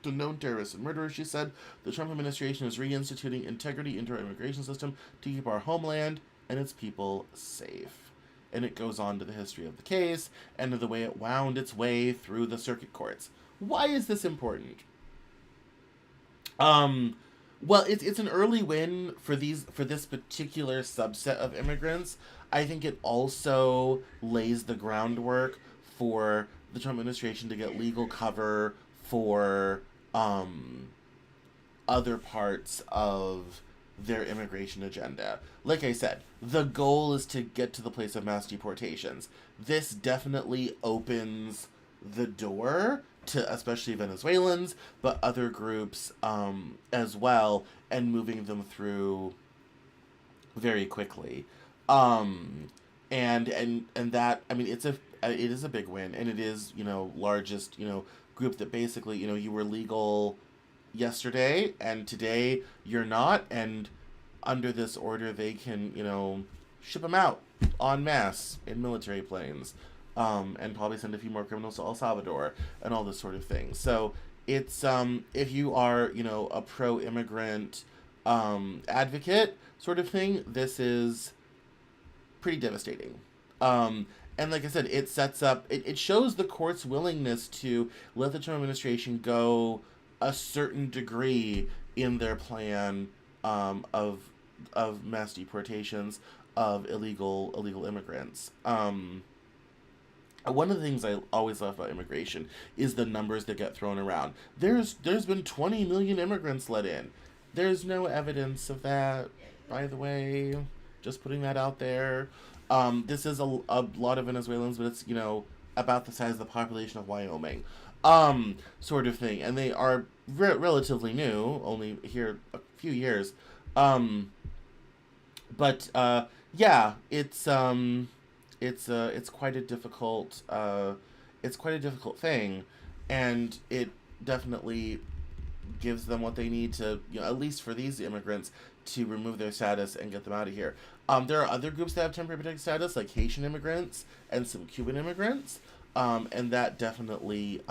S1: to known terrorists and murderers, she said. The Trump administration is reinstituting integrity into our immigration system to keep our homeland and its people safe. and it goes on to the history of the case and to the way it wound its way through the circuit courts. Why is this important? Well, it's an early win for this particular subset of immigrants. I think it also lays the groundwork for the Trump administration to get legal cover for other parts of their immigration agenda. Like I said, the goal is to get to the place of mass deportations. This definitely opens the door to especially Venezuelans, but other groups as well, and moving them through very quickly. And that, I mean, it is a big win, and it is, largest, group that basically, you were legal yesterday and today you're not, and under this order they can, ship them out en masse in military planes, and probably send a few more criminals to El Salvador and all this sort of thing. So it's if you are, a pro-immigrant advocate sort of thing, this is pretty devastating. And like I said, it sets up, it shows the court's willingness to let the Trump administration go a certain degree in their plan of mass deportations of illegal immigrants. One of the things I always love about immigration is the numbers that get thrown around. There's been 20 million immigrants let in. There's no evidence of that, by the way. Just putting that out there. This is a lot of Venezuelans, but it's, about the size of the population of Wyoming, sort of thing. And they are relatively new, only here a few years. But yeah, it's quite a difficult thing, and it definitely gives them what they need to, at least for these immigrants, to remove their status and get them out of here. There are other groups that have temporary protected status, like Haitian immigrants and some Cuban immigrants, and that definitely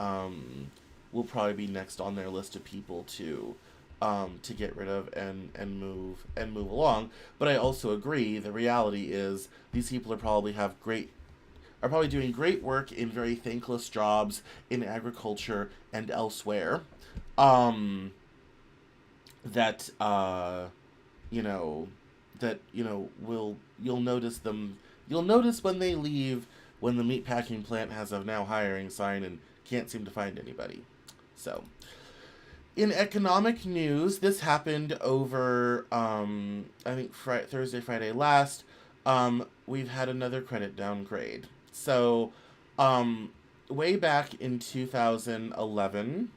S1: will probably be next on their list of people to get rid of and move along. But I also agree, the reality is these people are probably doing great work in very thankless jobs in agriculture and elsewhere. You'll notice when they leave, when the meatpacking plant has a now hiring sign and can't seem to find anybody. So, in economic news, this happened over, I think Thursday, Friday last. We've had another credit downgrade. So, way back in 2011,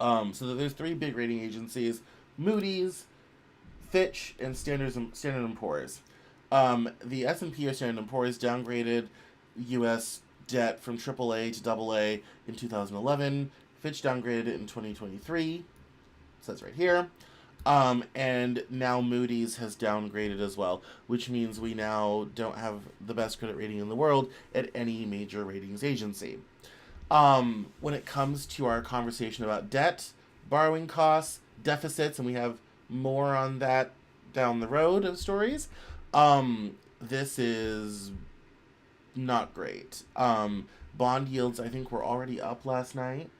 S1: so there's three big rating agencies: Moody's, Fitch, and Standard & Poor's. The S&P or Standard & Poor's downgraded U.S. debt from AAA to AA in 2011. Fitch downgraded it in 2023. It says right here. And now Moody's has downgraded as well, which means we now don't have the best credit rating in the world at any major ratings agency. When it comes to our conversation about debt, borrowing costs, deficits, and we have more on that down the road of stories, this is not great. Bond yields, I think, were already up last night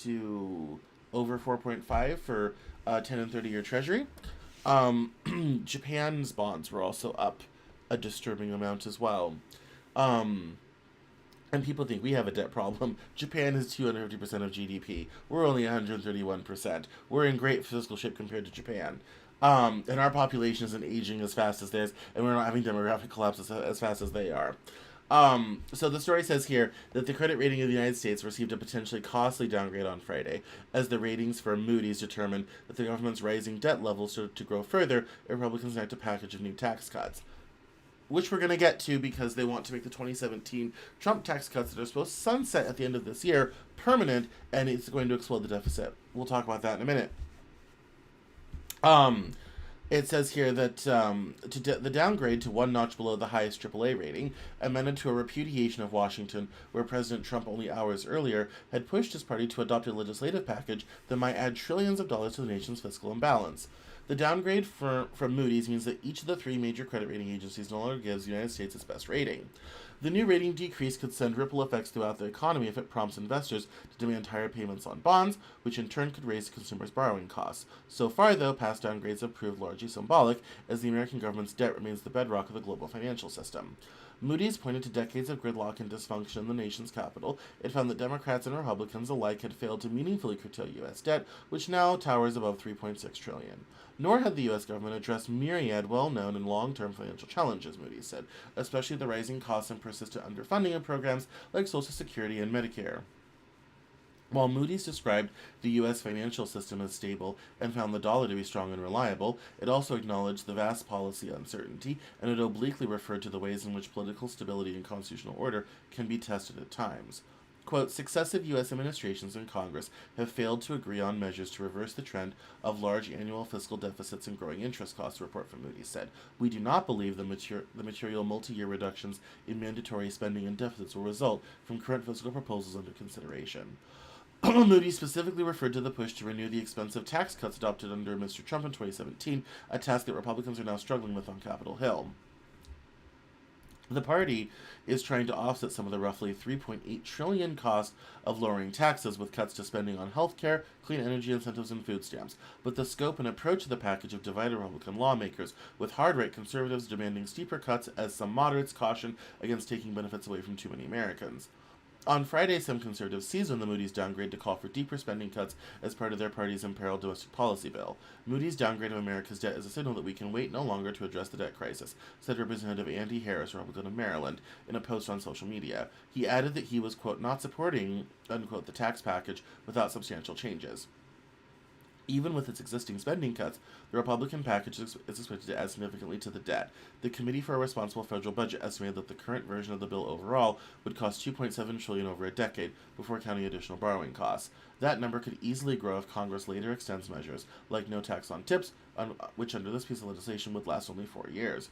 S1: to over 4.5 for 10 and 30-year Treasury. Japan's bonds were also up a disturbing amount as well. And people think we have a debt problem. Japan is 250% of GDP. We're only 131%. We're in great fiscal shape compared to Japan. And our population isn't aging as fast as theirs, and we're not having demographic collapse as fast as they are. So the story says here that the credit rating of the United States received a potentially costly downgrade on Friday, as the ratings for Moody's determined that the government's rising debt levels to grow further, Republicans enact a package of new tax cuts, which we're going to get to because they want to make the 2017 Trump tax cuts that are supposed to sunset at the end of this year permanent, and it's going to explode the deficit. We'll talk about that in a minute. It says here that the downgrade to one notch below the highest AAA rating amended to a repudiation of Washington, where President Trump only hours earlier had pushed his party to adopt a legislative package that might add trillions of dollars to the nation's fiscal imbalance. The downgrade from Moody's means that each of the three major credit rating agencies no longer gives the United States its best rating. The new rating decrease could send ripple effects throughout the economy if it prompts investors to demand higher payments on bonds, which in turn could raise consumers' borrowing costs. So far, though, past downgrades have proved largely symbolic, as the American government's debt remains the bedrock of the global financial system. Moody's pointed to decades of gridlock and dysfunction in the nation's capital. It found that Democrats and Republicans alike had failed to meaningfully curtail U.S. debt, which now towers above $3.6 trillion. Nor had the U.S. government addressed myriad well-known and long-term financial challenges, Moody's said, especially the rising costs and persistent underfunding of programs like Social Security and Medicare. While Moody's described the U.S. financial system as stable and found the dollar to be strong and reliable, it also acknowledged the vast policy uncertainty, and it obliquely referred to the ways in which political stability and constitutional order can be tested at times. Quote, successive U.S. administrations and Congress have failed to agree on measures to reverse the trend of large annual fiscal deficits and growing interest costs, the report from Moody's said. We do not believe the material multi-year reductions in mandatory spending and deficits will result from current fiscal proposals under consideration. Moody's specifically referred to the push to renew the expensive tax cuts adopted under Mr. Trump in 2017, a task that Republicans are now struggling with on Capitol Hill. The party is trying to offset some of the roughly $3.8 trillion cost of lowering taxes with cuts to spending on health care, clean energy incentives, and food stamps. But the scope and approach of the package have divided Republican lawmakers, with hard-right conservatives demanding steeper cuts as some moderates caution against taking benefits away from too many Americans. On Friday, some conservatives seized on the Moody's downgrade to call for deeper spending cuts as part of their party's imperiled domestic policy bill. Moody's downgrade of America's debt is a signal that we can wait no longer to address the debt crisis, said Representative Andy Harris, Republican of Maryland, in a post on social media. He added that he was, quote, not supporting, unquote, the tax package without substantial changes. Even with its existing spending cuts, the Republican package is expected to add significantly to the debt. The Committee for a Responsible Federal Budget estimated that the current version of the bill overall would cost $2.7 trillion over a decade before counting additional borrowing costs. That number could easily grow if Congress later extends measures, like no tax on tips, which under this piece of legislation would last only 4 years.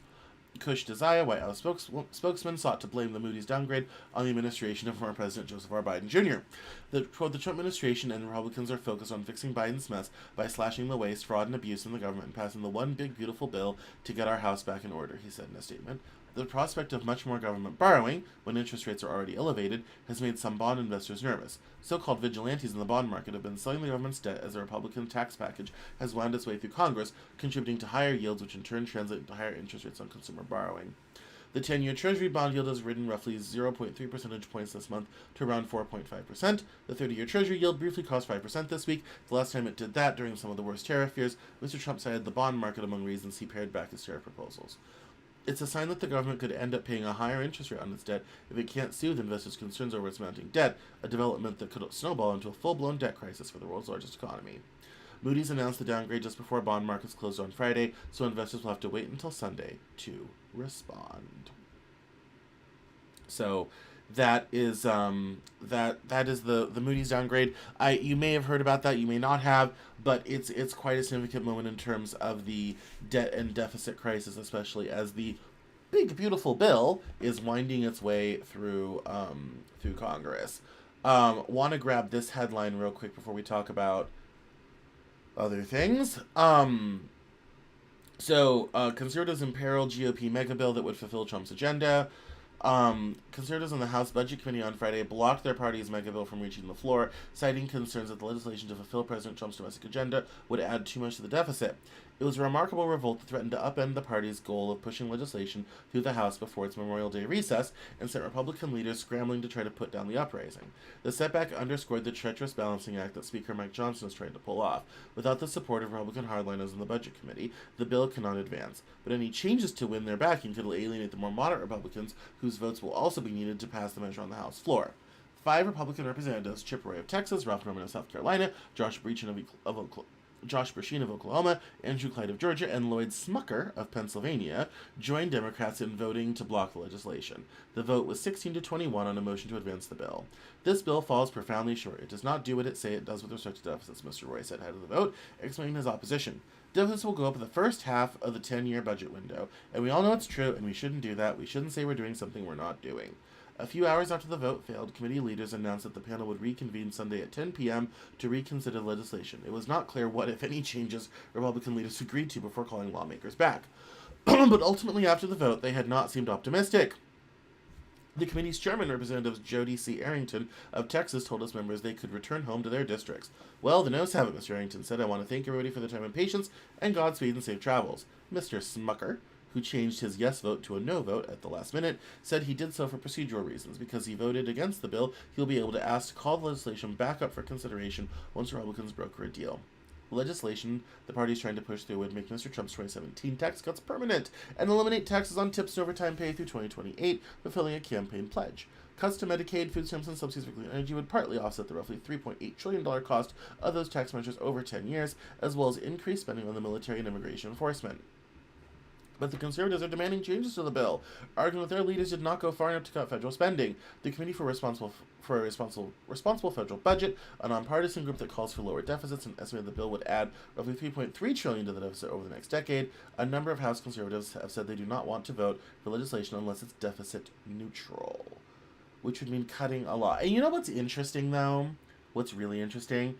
S1: Kush Desai, White House spokesman, sought to blame the Moody's downgrade on the administration of former President Joseph R. Biden Jr. The Trump administration and Republicans are focused on fixing Biden's mess by slashing the waste, fraud, and abuse in the government and passing the one big beautiful bill to get our house back in order, he said in a statement. The prospect of much more government borrowing, when interest rates are already elevated, has made some bond investors nervous. So-called vigilantes in the bond market have been selling the government's debt as the Republican tax package has wound its way through Congress, contributing to higher yields, which in turn translate into higher interest rates on consumer borrowing. The 10-year Treasury bond yield has risen roughly 0.3 percentage points this month to around 4.5%. The 30-year Treasury yield briefly crossed 5% this week. The last time it did that, during some of the worst tariff fears, Mr. Trump cited the bond market among reasons he pared back his tariff proposals. It's a sign that the government could end up paying a higher interest rate on its debt if it can't soothe investors' concerns over its mounting debt, a development that could snowball into a full-blown debt crisis for the world's largest economy. Moody's announced the downgrade just before bond markets closed on Friday, so investors will have to wait until Sunday to respond. So that is the Moody's downgrade. You may have heard about that, you may not have, but it's quite a significant moment in terms of the debt and deficit crisis, especially as the big beautiful bill is winding its way through Congress. Want to grab this headline real quick before we talk about other things. Conservatives imperil GOP mega bill that would fulfill Trump's agenda. Conservatives on the House Budget Committee on Friday blocked their party's mega bill from reaching the floor, citing concerns that the legislation to fulfill President Trump's domestic agenda would add too much to the deficit. It was a remarkable revolt that threatened to upend the party's goal of pushing legislation through the House before its Memorial Day recess and sent Republican leaders scrambling to try to put down the uprising. The setback underscored the treacherous balancing act that Speaker Mike Johnson is trying to pull off. Without the support of Republican hardliners in the Budget Committee, the bill cannot advance. But any changes to win their backing could alienate the more moderate Republicans, whose votes will also be needed to pass the measure on the House floor. 5 Republican representatives, Chip Roy of Texas, Ralph Norman of South Carolina, Josh Brechtin of Oklahoma, Andrew Clyde of Georgia, and Lloyd Smucker of Pennsylvania joined Democrats in voting to block the legislation. The vote was 16-21 on a motion to advance the bill. This bill falls profoundly short. It does not do what it say it does with respect to deficits, Mr. Roy said ahead of the vote, explaining his opposition. Deficits will go up in the first half of the 10-year budget window, and we all know it's true, and we shouldn't do that. We shouldn't say we're doing something we're not doing. A few hours after the vote failed, committee leaders announced that the panel would reconvene Sunday at 10 p.m. to reconsider legislation. It was not clear what, if any, changes Republican leaders agreed to before calling lawmakers back. But ultimately, after the vote, they had not seemed optimistic. The committee's chairman, Representative Jody C. Arrington of Texas, told its members they could return home to their districts. Well, the noes have it, Mr. Arrington said. I want to thank everybody for their time and patience, and Godspeed and safe travels. Mr. Smucker, who changed his yes vote to a no vote at the last minute, said he did so for procedural reasons. Because he voted against the bill, he'll be able to ask to call the legislation back up for consideration once Republicans broker a deal. The legislation the party is trying to push through would make Mr. Trump's 2017 tax cuts permanent and eliminate taxes on tips and overtime pay through 2028, fulfilling a campaign pledge. Cuts to Medicaid, food stamps, and subsidies for clean energy would partly offset the roughly $3.8 trillion cost of those tax measures over 10 years, as well as increased spending on the military and immigration enforcement. But the conservatives are demanding changes to the bill, arguing that their leaders did not go far enough to cut federal spending. The Committee for a Responsible Federal Budget, a nonpartisan group that calls for lower deficits, and estimated the bill would add roughly $3.3 trillion to the deficit over the next decade. A number of House conservatives have said they do not want to vote for legislation unless it's deficit neutral, which would mean cutting a lot. And you know what's interesting, though? What's really interesting?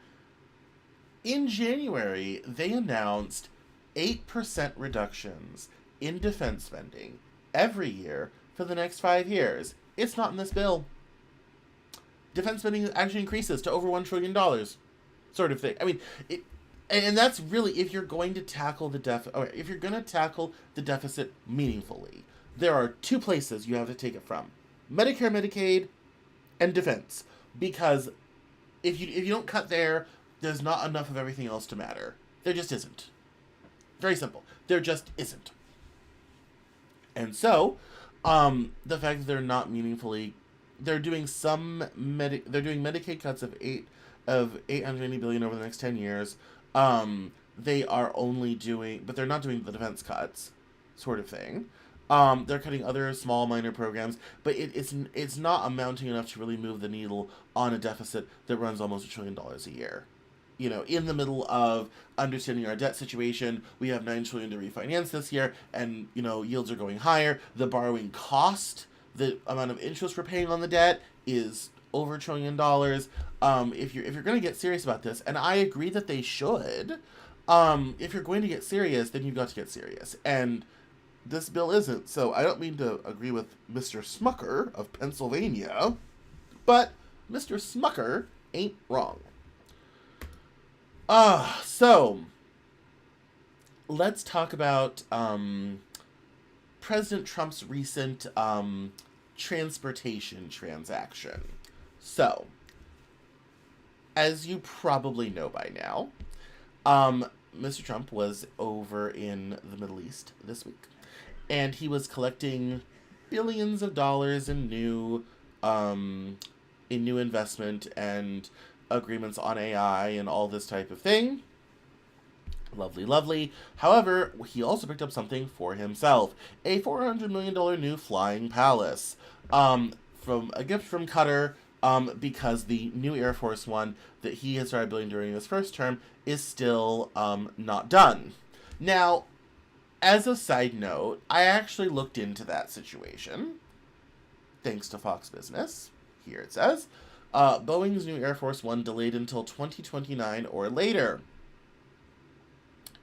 S1: In January, they announced 8% reductions in defense spending every year for the next 5 years. It's not in this bill. Defense spending actually increases to over $1 trillion, sort of thing. I mean, and that's really if you're going to tackle the deficit meaningfully. There are two places you have to take it from: Medicare, Medicaid, and defense. Because if you don't cut there, there's not enough of everything else to matter. There just isn't. Very simple. There just isn't. And so, the fact that they're not meaningfully, they're doing Medicaid cuts of $880 billion over the next 10 years. They are only doing, but they're not doing the defense cuts, sort of thing. They're cutting other small minor programs, but it's not amounting enough to really move the needle on a deficit that runs almost $1 trillion a year. You know, in the middle of understanding our debt situation, we have $9 trillion to refinance this year, and, you know, yields are going higher. The borrowing cost, the amount of interest we're paying on the debt, is over $1 trillion. If you're going to get serious about this, and I agree that they should, if you're going to get serious, then you've got to get serious. And this bill isn't. So I don't mean to agree with Mr. Smucker of Pennsylvania, but Mr. Smucker ain't wrong. So let's talk about President Trump's recent transportation transaction. So, as you probably know by now, Mr. Trump was over in the Middle East this week, and he was collecting billions of dollars in new investment and agreements on AI and all this type of thing. Lovely, lovely. However, he also picked up something for himself. A $400 million new flying palace. From a gift from Qatar, because the new Air Force One that he had started building during his first term is still not done. Now, as a side note, I actually looked into that situation, thanks to Fox Business. Here it says, Boeing's new Air Force One delayed until 2029 or later.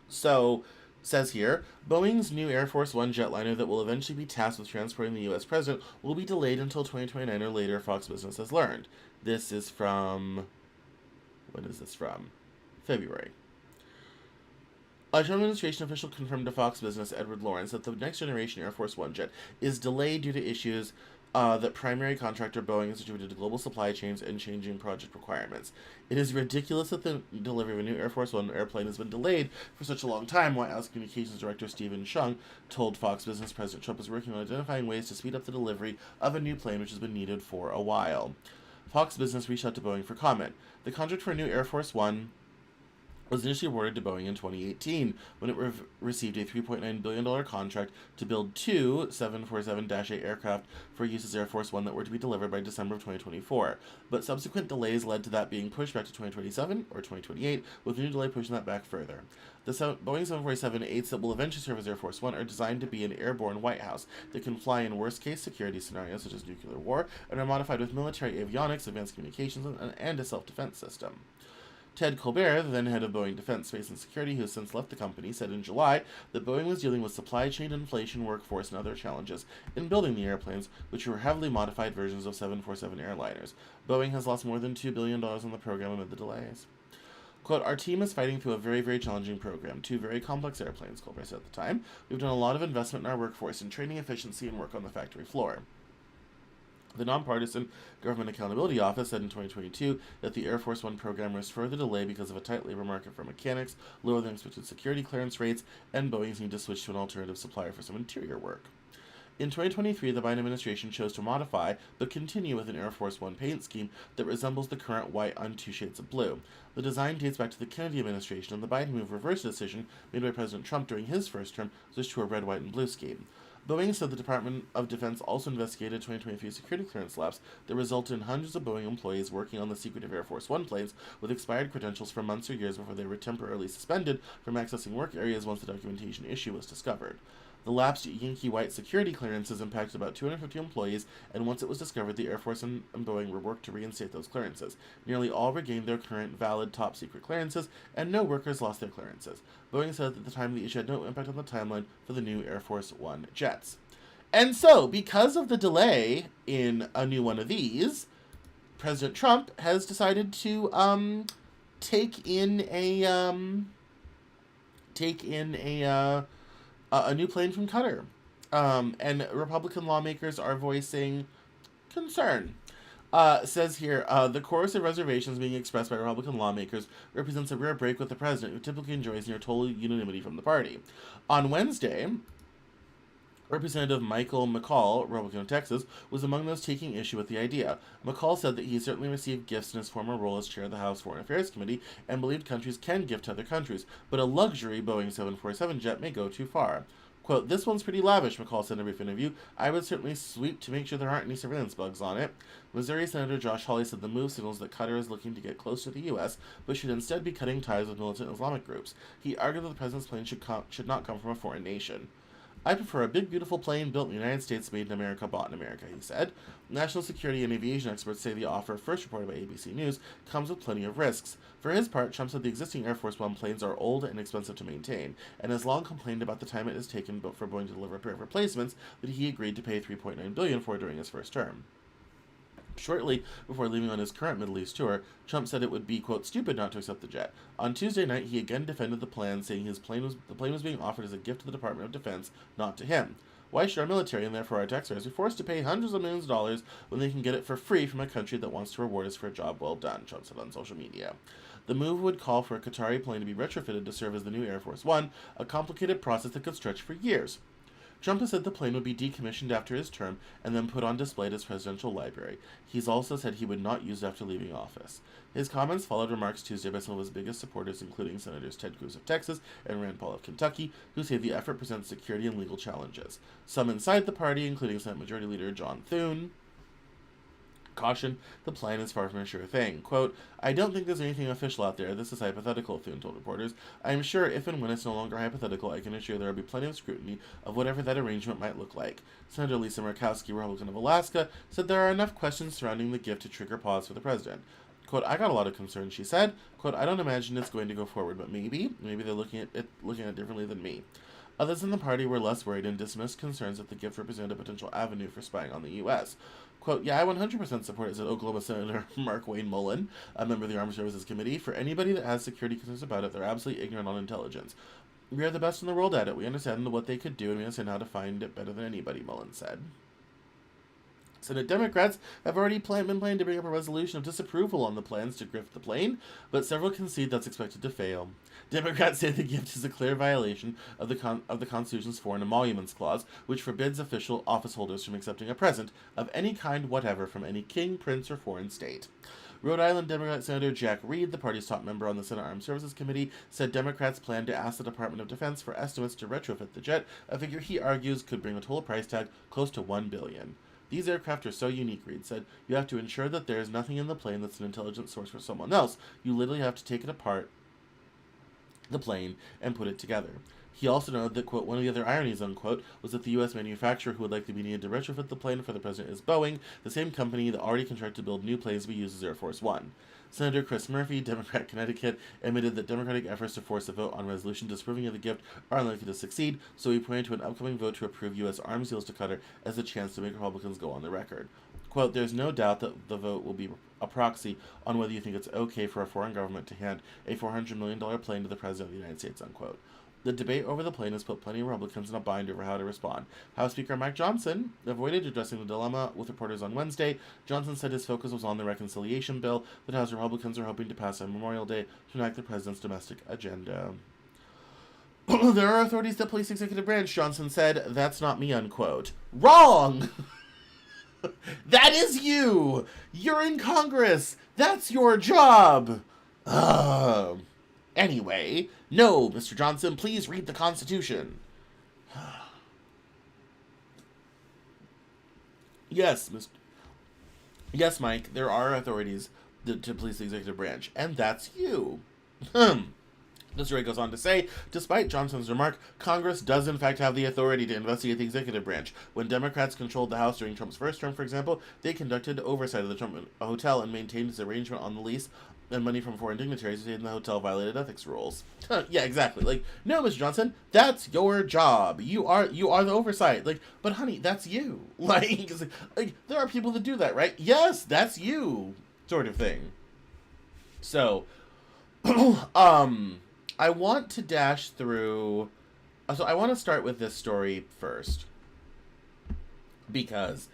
S1: So, says here, Boeing's new Air Force One jetliner that will eventually be tasked with transporting the U.S. president will be delayed until 2029 or later, Fox Business has learned. This is from... When is this from? February. A Trump administration official confirmed to Fox Business, Edward Lawrence, that the next generation Air Force One jet is delayed due to issues that primary contractor Boeing has attributed to global supply chains and changing project requirements. It is ridiculous that the delivery of a new Air Force One airplane has been delayed for such a long time, White House Communications Director Stephen Chung told Fox Business President Trump is working on identifying ways to speed up the delivery of a new plane which has been needed for a while. Fox Business reached out to Boeing for comment. The contract for a new Air Force One was initially awarded to Boeing in 2018 when it received a $3.9 billion contract to build two 747-8 aircraft for use as Air Force One that were to be delivered by December of 2024. But subsequent delays led to that being pushed back to 2027 or 2028, with a new delay pushing that back further. The Boeing 747-8s that will eventually serve as Air Force One are designed to be an airborne White House that can fly in worst-case security scenarios such as nuclear war, and are modified with military avionics, advanced communications, and a self-defense system. Ted Colbert, the then head of Boeing Defense, Space and Security, who has since left the company, said in July that Boeing was dealing with supply chain inflation, workforce, and other challenges in building the airplanes, which were heavily modified versions of 747 airliners. Boeing has lost more than $2 billion on the program amid the delays. Quote, our team is fighting through a very, very challenging program. Two very complex airplanes, Colbert said at the time. We've done a lot of investment in our workforce in training efficiency and work on the factory floor. The Nonpartisan Government Accountability Office said in 2022 that the Air Force One program risked further delay because of a tight labor market for mechanics, lower than expected security clearance rates, and Boeing's need to switch to an alternative supplier for some interior work. In 2023, the Biden administration chose to modify but continue with an Air Force One paint scheme that resembles the current white on two shades of blue. The design dates back to the Kennedy administration, and the Biden move reversed a decision made by President Trump during his first term, switched to a red, white, and blue scheme. Boeing said the Department of Defense also investigated 2023 security clearance lapse that resulted in hundreds of Boeing employees working on the secretive Air Force One planes with expired credentials for months or years before they were temporarily suspended from accessing work areas once the documentation issue was discovered. The lapsed Yankee White security clearances impacted about 250 employees, and once it was discovered, the Air Force and Boeing were worked to reinstate those clearances. Nearly all regained their current valid top secret clearances, and no workers lost their clearances. Boeing said that at the time the issue had no impact on the timeline for the new Air Force One jets. And so, because of the delay in a new one of these, President Trump has decided to take in a new plane from Qatar. And Republican lawmakers are voicing concern. Says here, the chorus of reservations being expressed by Republican lawmakers represents a rare break with the president, who typically enjoys near total unanimity from the party. On Wednesday, Representative Michael McCall, Republican of Texas, was among those taking issue with the idea. McCall said that he certainly received gifts in his former role as chair of the House Foreign Affairs Committee and believed countries can gift to other countries, but a luxury Boeing 747 jet may go too far. Quote, this one's pretty lavish, McCall said in a brief interview. I would certainly sweep to make sure there aren't any surveillance bugs on it. Missouri Senator Josh Hawley said the move signals that Qatar is looking to get close to the U.S., but should instead be cutting ties with militant Islamic groups. He argued that the president's plane should not come from a foreign nation. I prefer a big, beautiful plane built in the United States, made in America, bought in America, he said. National security and aviation experts say the offer, first reported by ABC News, comes with plenty of risks. For his part, Trump said the existing Air Force One planes are old and expensive to maintain, and has long complained about the time it has taken for Boeing to deliver a pair of replacements that he agreed to pay $3.9 billion for during his first term. Shortly before leaving on his current Middle East tour, Trump said it would be, quote, stupid not to accept the jet. On Tuesday night, he again defended the plan, saying the plane was being offered as a gift to the Department of Defense, not to him. Why should our military, and therefore our taxpayers, be forced to pay hundreds of millions of dollars when they can get it for free from a country that wants to reward us for a job well done, Trump said on social media. The move would call for a Qatari plane to be retrofitted to serve as the new Air Force One, a complicated process that could stretch for years. Trump has said the plane would be decommissioned after his term and then put on display at his presidential library. He's also said he would not use it after leaving office. His comments followed remarks Tuesday by some of his biggest supporters, including Senators Ted Cruz of Texas and Rand Paul of Kentucky, who say the effort presents security and legal challenges. Some inside the party, including Senate Majority Leader John Thune, caution, the plan is far from a sure thing. Quote, I don't think there's anything official out there. This is hypothetical, Thune told reporters. I am sure if and when it's no longer hypothetical, I can assure there will be plenty of scrutiny of whatever that arrangement might look like. Senator Lisa Murkowski, Republican of Alaska, said there are enough questions surrounding the gift to trigger pause for the president. Quote, I got a lot of concerns, she said. Quote, I don't imagine it's going to go forward, but maybe they're looking at it differently than me. Others in the party were less worried and dismissed concerns that the gift represented a potential avenue for spying on the U.S. Quote, yeah, I 100% support it, said Oklahoma Senator Mark Wayne Mullen, a member of the Armed Services Committee. For anybody that has security concerns about it, they're absolutely ignorant on intelligence. We are the best in the world at it. We understand what they could do, and we understand how to find it better than anybody, Mullen said. Senate Democrats have already been planning to bring up a resolution of disapproval on the plans to gift the plane, but several concede that's expected to fail. Democrats say the gift is a clear violation of the Constitution's Foreign Emoluments Clause, which forbids office holders from accepting a present of any kind whatever from any king, prince, or foreign state. Rhode Island Democrat Senator Jack Reed, the party's top member on the Senate Armed Services Committee, said Democrats plan to ask the Department of Defense for estimates to retrofit the jet, a figure he argues could bring the total price tag close to $1 billion. These aircraft are so unique, Reed said. You have to ensure that there is nothing in the plane that's an intelligence source for someone else. You literally have to take it apart, the plane, and put it together. He also noted that, quote, one of the other ironies, unquote, was that the U.S. manufacturer who would likely be needed to retrofit the plane for the president is Boeing, the same company that already contracted to build new planes to be used as Air Force One. Senator Chris Murphy, Democrat Connecticut, admitted that Democratic efforts to force a vote on a resolution disapproving of the gift are unlikely to succeed, so he pointed to an upcoming vote to approve U.S. arms deals to Qatar as a chance to make Republicans go on the record. Quote, there's no doubt that the vote will be a proxy on whether you think it's okay for a foreign government to hand a $400 million plane to the President of the United States, unquote. The debate over the plane has put plenty of Republicans in a bind over how to respond. House Speaker Mike Johnson avoided addressing the dilemma with reporters on Wednesday. Johnson said his focus was on the reconciliation bill that House Republicans are hoping to pass on Memorial Day to enact the president's domestic agenda. There are authorities that police executive branch, Johnson said. That's not me, unquote. Wrong! That is you! You're in Congress! That's your job! Anyway, no, Mr. Johnson, please read the Constitution. Yes, Yes, Mike, there are authorities to police the executive branch, and that's you. The story goes on to say, despite Johnson's remark, Congress does in fact have the authority to investigate the executive branch. When Democrats controlled the House during Trump's first term, for example, they conducted oversight of the Trump hotel and maintained its arrangement on the lease, and money from foreign dignitaries who stayed in the hotel violated ethics rules. Yeah, exactly. Like, no, Mr. Johnson, that's your job. You are the oversight. Like, but honey, that's you. Like, there are people that do that, right? Yes, that's you, sort of thing. So, I want to dash through. So I want to start with this story first, because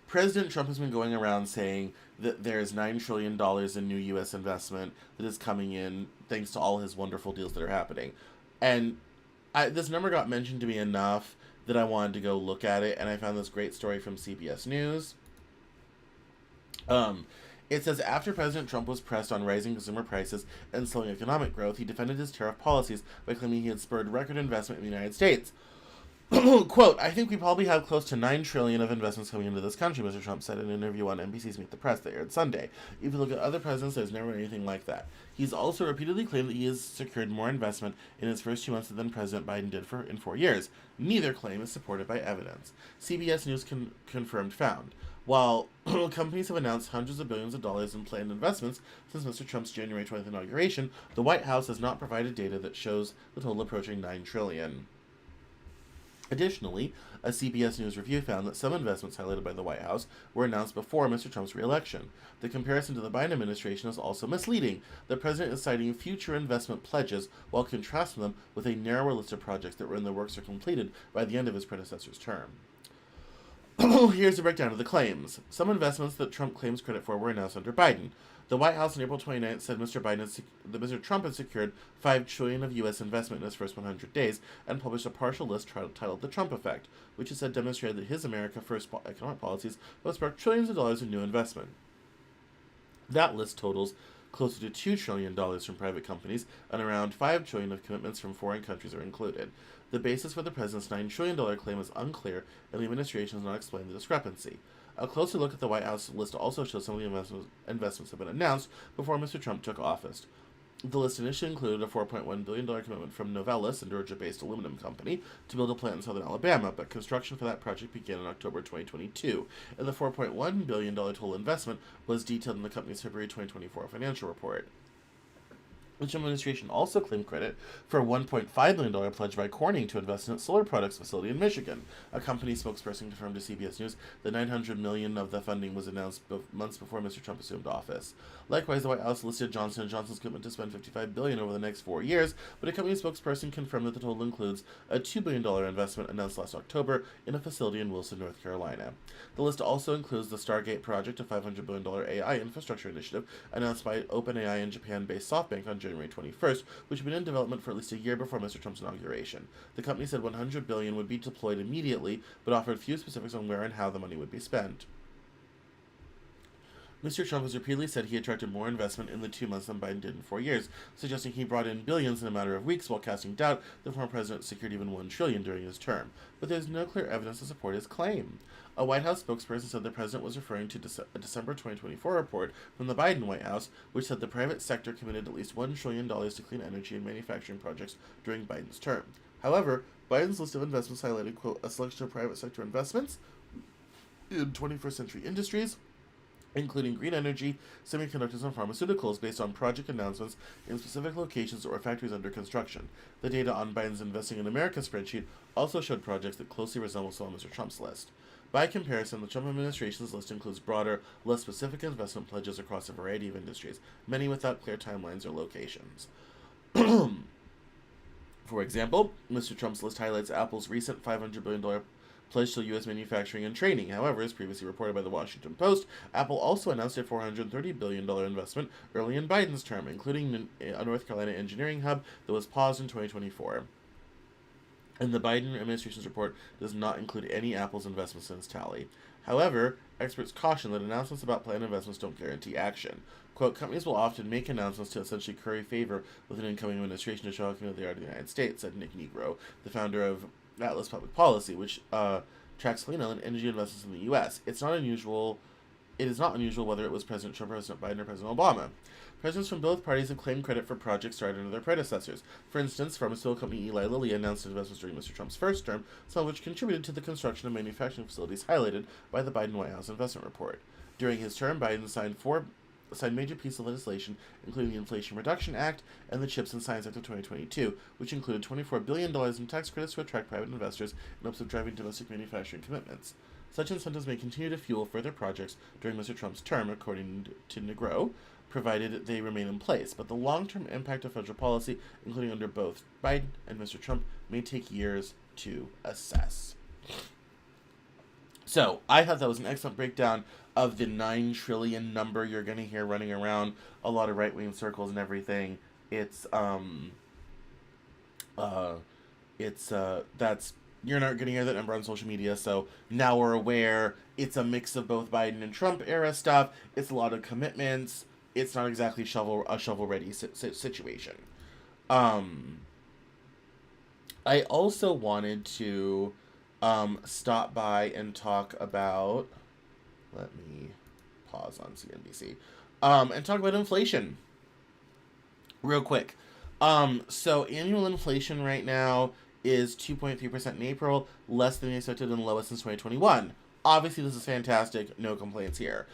S1: President Trump has been going around saying that there's $9 trillion in new U.S. investment that is coming in thanks to all his wonderful deals that are happening. And this number got mentioned to me enough that I wanted to go look at it, and I found this great story from CBS News. It says, after President Trump was pressed on rising consumer prices and slowing economic growth, he defended his tariff policies by claiming he had spurred record investment in the United States. Quote, I think we probably have close to $9 trillion of investments coming into this country, Mr. Trump said in an interview on NBC's Meet the Press that aired Sunday. If you look at other presidents, there's never anything like that. He's also repeatedly claimed that he has secured more investment in his first 2 months than President Biden did in 4 years. Neither claim is supported by evidence. CBS News confirmed found. While companies have announced hundreds of billions of dollars in planned investments since Mr. Trump's January 20th inauguration, the White House has not provided data that shows the total approaching $9 trillion. Additionally, a CBS News review found that some investments highlighted by the White House were announced before Mr. Trump's re-election. The comparison to the Biden administration is also misleading. The president is citing future investment pledges while contrasting them with a narrower list of projects that were in the works or completed by the end of his predecessor's term. Here's a breakdown of the claims. Some investments that Trump claims credit for were announced under Biden. The White House on April 29th said that Mr. Trump had secured $5 trillion of U.S. investment in his first 100 days and published a partial list titled The Trump Effect, which he said demonstrated that his America First economic policies will spark trillions of dollars in new investment. That list totals closer to $2 trillion from private companies, and around $5 trillion of commitments from foreign countries are included. The basis for the president's $9 trillion claim is unclear, and the administration has not explained the discrepancy. A closer look at the White House list also shows some of the investments have been announced before Mr. Trump took office. The list initially included a $4.1 billion commitment from Novelis, a Georgia-based aluminum company, to build a plant in southern Alabama, but construction for that project began in October 2022, and the $4.1 billion total investment was detailed in the company's February 2024 financial report. The Trump administration also claimed credit for a $1.5 million pledge by Corning to invest in its solar products facility in Michigan. A company spokesperson confirmed to CBS News that $900 million of the funding was announced months before Mr. Trump assumed office. Likewise, the White House listed Johnson & Johnson's commitment to spend $55 billion over the next 4 years, but a company spokesperson confirmed that the total includes a $2 billion investment announced last October in a facility in Wilson, North Carolina. The list also includes the Stargate project, a $500 billion AI infrastructure initiative announced by OpenAI and Japan-based SoftBank on January 21st, which had been in development for at least a year before Mr. Trump's inauguration. The company said $100 billion would be deployed immediately, but offered few specifics on where and how the money would be spent. Mr. Trump has repeatedly said he attracted more investment in the 2 months than Biden did in 4 years, suggesting he brought in billions in a matter of weeks while casting doubt the former president secured even $1 trillion during his term. But there's no clear evidence to support his claim. A White House spokesperson said the president was referring to a December 2024 report from the Biden White House, which said the private sector committed at least $1 trillion to clean energy and manufacturing projects during Biden's term. However, Biden's list of investments highlighted, quote, a selection of private sector investments in 21st century industries, including green energy, semiconductors, and pharmaceuticals, based on project announcements in specific locations or factories under construction. The data on Biden's Investing in America spreadsheet also showed projects that closely resemble some of Mr. Trump's list. By comparison, the Trump administration's list includes broader, less specific investment pledges across a variety of industries, many without clear timelines or locations. For example, Mr. Trump's list highlights Apple's recent $500 billion pledge to U.S. manufacturing and training. However, as previously reported by the Washington Post, Apple also announced a $430 billion investment early in Biden's term, including a North Carolina engineering hub that was paused in 2024. And the Biden administration's report does not include any Apple's investments in its tally. However, experts caution that announcements about planned investments don't guarantee action. Quote, companies will often make announcements to essentially curry favor with an incoming administration to show how committed they are to the United States, said Nick Negro, the founder of Atlas Public Policy, which tracks clean energy investments in the U.S. It is not unusual whether it was President Trump, President Biden, or President Obama. Presidents from both parties have claimed credit for projects started under their predecessors. For instance, pharmaceutical company Eli Lilly announced investments during Mr. Trump's first term, some of which contributed to the construction of manufacturing facilities highlighted by the Biden White House investment report. During his term, Biden signed major pieces of legislation, including the Inflation Reduction Act and the CHIPS and Science Act of 2022, which included $24 billion in tax credits to attract private investors in hopes of driving domestic manufacturing commitments. Such incentives may continue to fuel further projects during Mr. Trump's term, according to Negro, provided they remain in place. But the long-term impact of federal policy, including under both Biden and Mr. Trump, may take years to assess. So, I thought that was an excellent breakdown of the 9 trillion number you're going to hear running around a lot of right-wing circles and everything. That's, you're not going to hear that number on social media, so now we're aware it's a mix of both Biden and Trump era stuff. It's a lot of commitments. It's not exactly a shovel-ready situation. I also wanted to stop by and talk about, let me pause on CNBC, and talk about inflation real quick. So annual inflation right now is 2.3% in April, less than expected and lowest since 2021. Obviously, this is fantastic. No complaints here.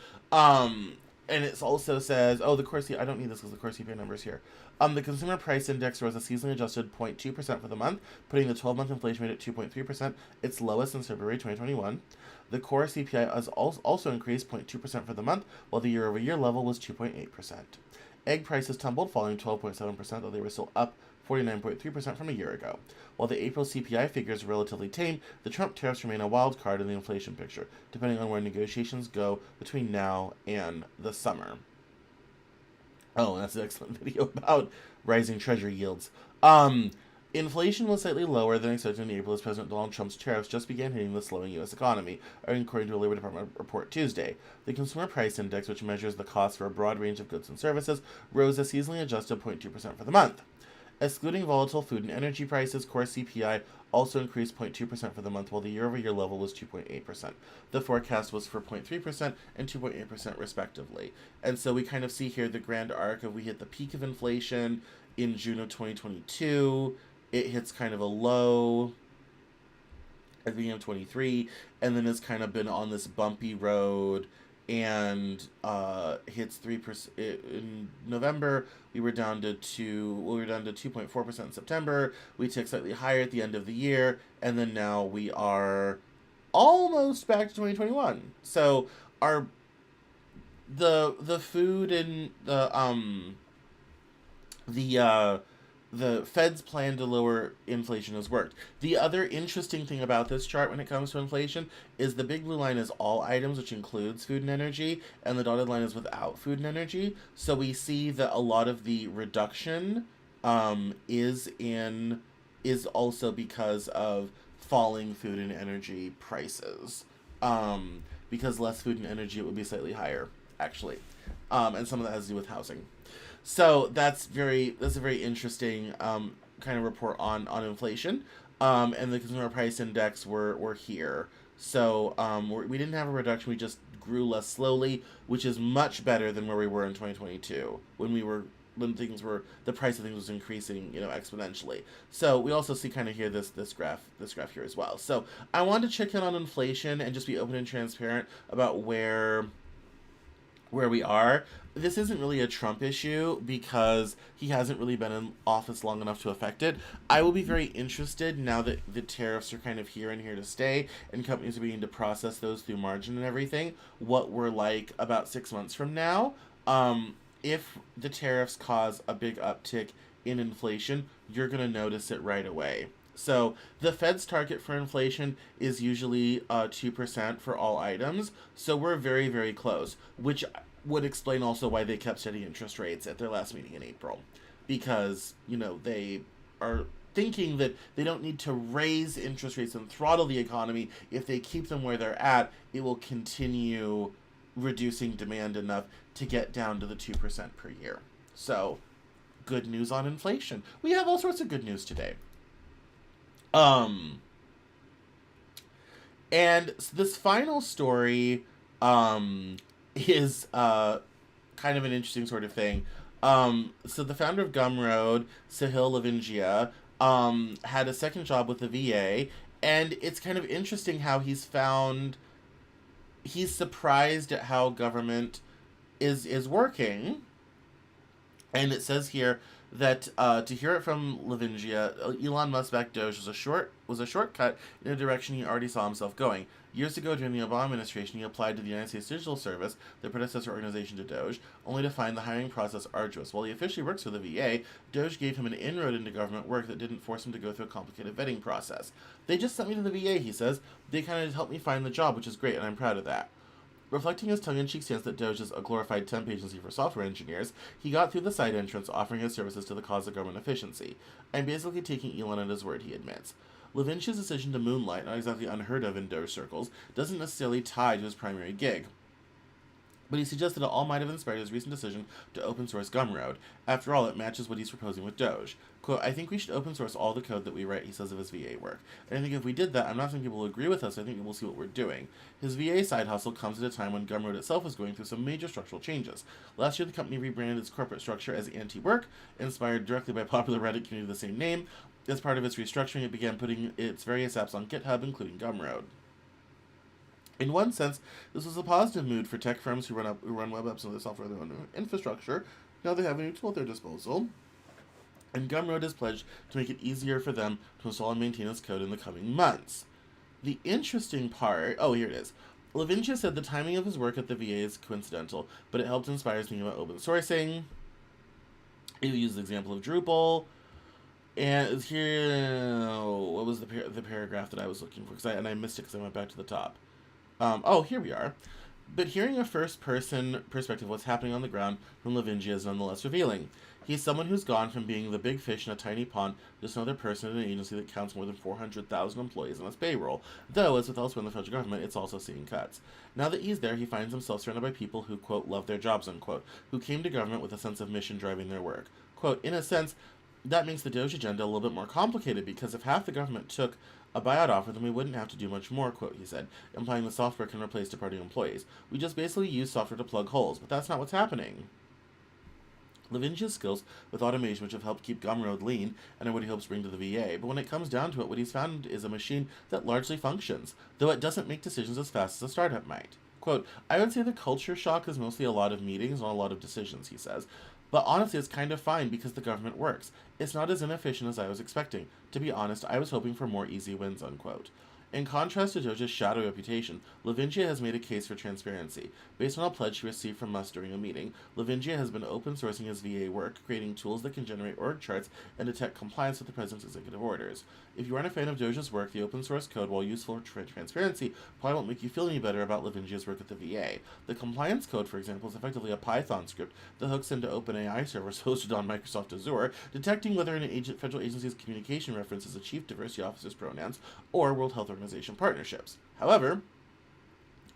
S1: And it also says, the core CPI, I don't need this because the core CPI number is here. The consumer price index rose a seasonally adjusted 0.2% for the month, putting the 12-month inflation rate at 2.3%, its lowest since February 2021. The core CPI has also increased 0.2% for the month, while the year-over-year level was 2.8%. Egg prices tumbled, falling 12.7%, though they were still up 49.3% from a year ago. While the April CPI figures are relatively tame, the Trump tariffs remain a wild card in the inflation picture, depending on where negotiations go between now and the summer. Oh, that's an excellent video about rising treasury yields. Inflation was slightly lower than expected in April as President Donald Trump's tariffs just began hitting the slowing U.S. economy, according to a Labor Department report Tuesday. The Consumer Price Index, which measures the cost for a broad range of goods and services, rose a seasonally adjusted 0.2% for the month. Excluding volatile food and energy prices, core CPI also increased 0.2% for the month, while the year-over-year level was 2.8%. The forecast was for 0.3% and 2.8% respectively. And so we kind of see here the grand arc of we hit the peak of inflation in June of 2022. It hits kind of a low at the beginning of 23, and then has kind of been on this bumpy road and hits 3% in November. We were down to 2.4% in September. We ticked slightly higher at the end of the year, and then now we are almost back to 2021. So the food and the Fed's plan to lower inflation has worked. The other interesting thing about this chart when it comes to inflation is the big blue line is all items, which includes food and energy, and the dotted line is without food and energy. So we see that a lot of the reduction is also because of falling food and energy prices. Because less food and energy, it would be slightly higher. actually. And some of that has to do with housing. So that's a very interesting kind of report on inflation. And the consumer price index were here. So we didn't have a reduction. We just grew less slowly, which is much better than where we were in 2022 when the price of things was increasing, exponentially. So we also see kind of here this graph here as well. So I wanted to check in on inflation and just be open and transparent about where we are. This isn't really a Trump issue because he hasn't really been in office long enough to affect it. I will be very interested now that the tariffs are kind of here to stay and companies are beginning to process those through margin and everything, what we're like about 6 months from now. If the tariffs cause a big uptick in inflation, you're going to notice it right away. So the Fed's target for inflation is usually 2% for all items. So we're very, very close, which would explain also why they kept steady interest rates at their last meeting in April. Because, they are thinking that they don't need to raise interest rates and throttle the economy. If they keep them where they're at, it will continue reducing demand enough to get down to the 2% per year. So good news on inflation. We have all sorts of good news today. And this final story is kind of an interesting sort of thing. So the founder of Gumroad, Sahil Lavingia, had a second job with the VA, and it's kind of interesting how he's surprised at how government is working. And it says here that to hear it from Lavingia, Elon Musk backed Doge was a shortcut in a direction he already saw himself going. Years ago, during the Obama administration, he applied to the United States Digital Service, the predecessor organization to Doge, only to find the hiring process arduous. While he officially works for the VA, Doge gave him an inroad into government work that didn't force him to go through a complicated vetting process. They just sent me to the VA, he says. They kind of helped me find the job, which is great, and I'm proud of that. Reflecting his tongue-in-cheek stance that Doge is a glorified temp agency for software engineers, he got through the side entrance, offering his services to the cause of government efficiency. I'm basically taking Elon at his word, he admits. Lavinchia's decision to moonlight, not exactly unheard of in Doge circles, doesn't necessarily tie to his primary gig. But he suggested it all might have inspired his recent decision to open source Gumroad. After all, it matches what he's proposing with Doge. Quote, I think we should open source all the code that we write, he says of his VA work. And I think if we did that, I'm not saying people will agree with us, I think we'll see what we're doing. His VA side hustle comes at a time when Gumroad itself was going through some major structural changes. Last year, the company rebranded its corporate structure as Anti-Work, inspired directly by popular Reddit community of the same name. As part of its restructuring, it began putting its various apps on GitHub, including Gumroad. In one sense, this was a positive mood for tech firms who run web apps and other software their own infrastructure. Now they have a new tool at their disposal, and Gumroad has pledged to make it easier for them to install and maintain its code in the coming months. The interesting part... Oh, here it is. Lavingia said the timing of his work at the VA is coincidental, but it helped inspire his thinking about open sourcing. He used the example of Drupal. And here... What was the paragraph that I was looking for? I missed it because I went back to the top. Here we are. But hearing a first-person perspective of what's happening on the ground from Lavingia is nonetheless revealing. He's someone who's gone from being the big fish in a tiny pond to just another person in an agency that counts more than 400,000 employees on its payroll. Though, as with elsewhere in the federal government, it's also seeing cuts. Now that he's there, he finds himself surrounded by people who, quote, love their jobs, unquote, who came to government with a sense of mission driving their work. Quote, in a sense, that makes the Doge agenda a little bit more complicated because if half the government took a buyout offer, then we wouldn't have to do much more, quote, he said, implying the software can replace departing employees. We just basically use software to plug holes, but that's not what's happening. Lavingia's skills with automation, which have helped keep Gumroad lean, and are what he hopes to bring to the VA, but when it comes down to it, what he's found is a machine that largely functions, though it doesn't make decisions as fast as a startup might. Quote, I would say the culture shock is mostly a lot of meetings, not a lot of decisions, he says. But honestly, it's kind of fine because the government works. It's not as inefficient as I was expecting. To be honest, I was hoping for more easy wins, unquote. In contrast to Doge's shadowy reputation, Lavingia has made a case for transparency. Based on a pledge she received from Musk during a meeting, Lavingia has been open sourcing his VA work, creating tools that can generate org charts and detect compliance with the president's executive orders. If you aren't a fan of Doge's work, the open source code, while useful for transparency, probably won't make you feel any better about Lavingia's work at the VA. The compliance code, for example, is effectively a Python script that hooks into OpenAI servers hosted on Microsoft Azure, detecting whether an federal agency's communication references a chief diversity officer's pronouns or World Health Organization partnerships. However,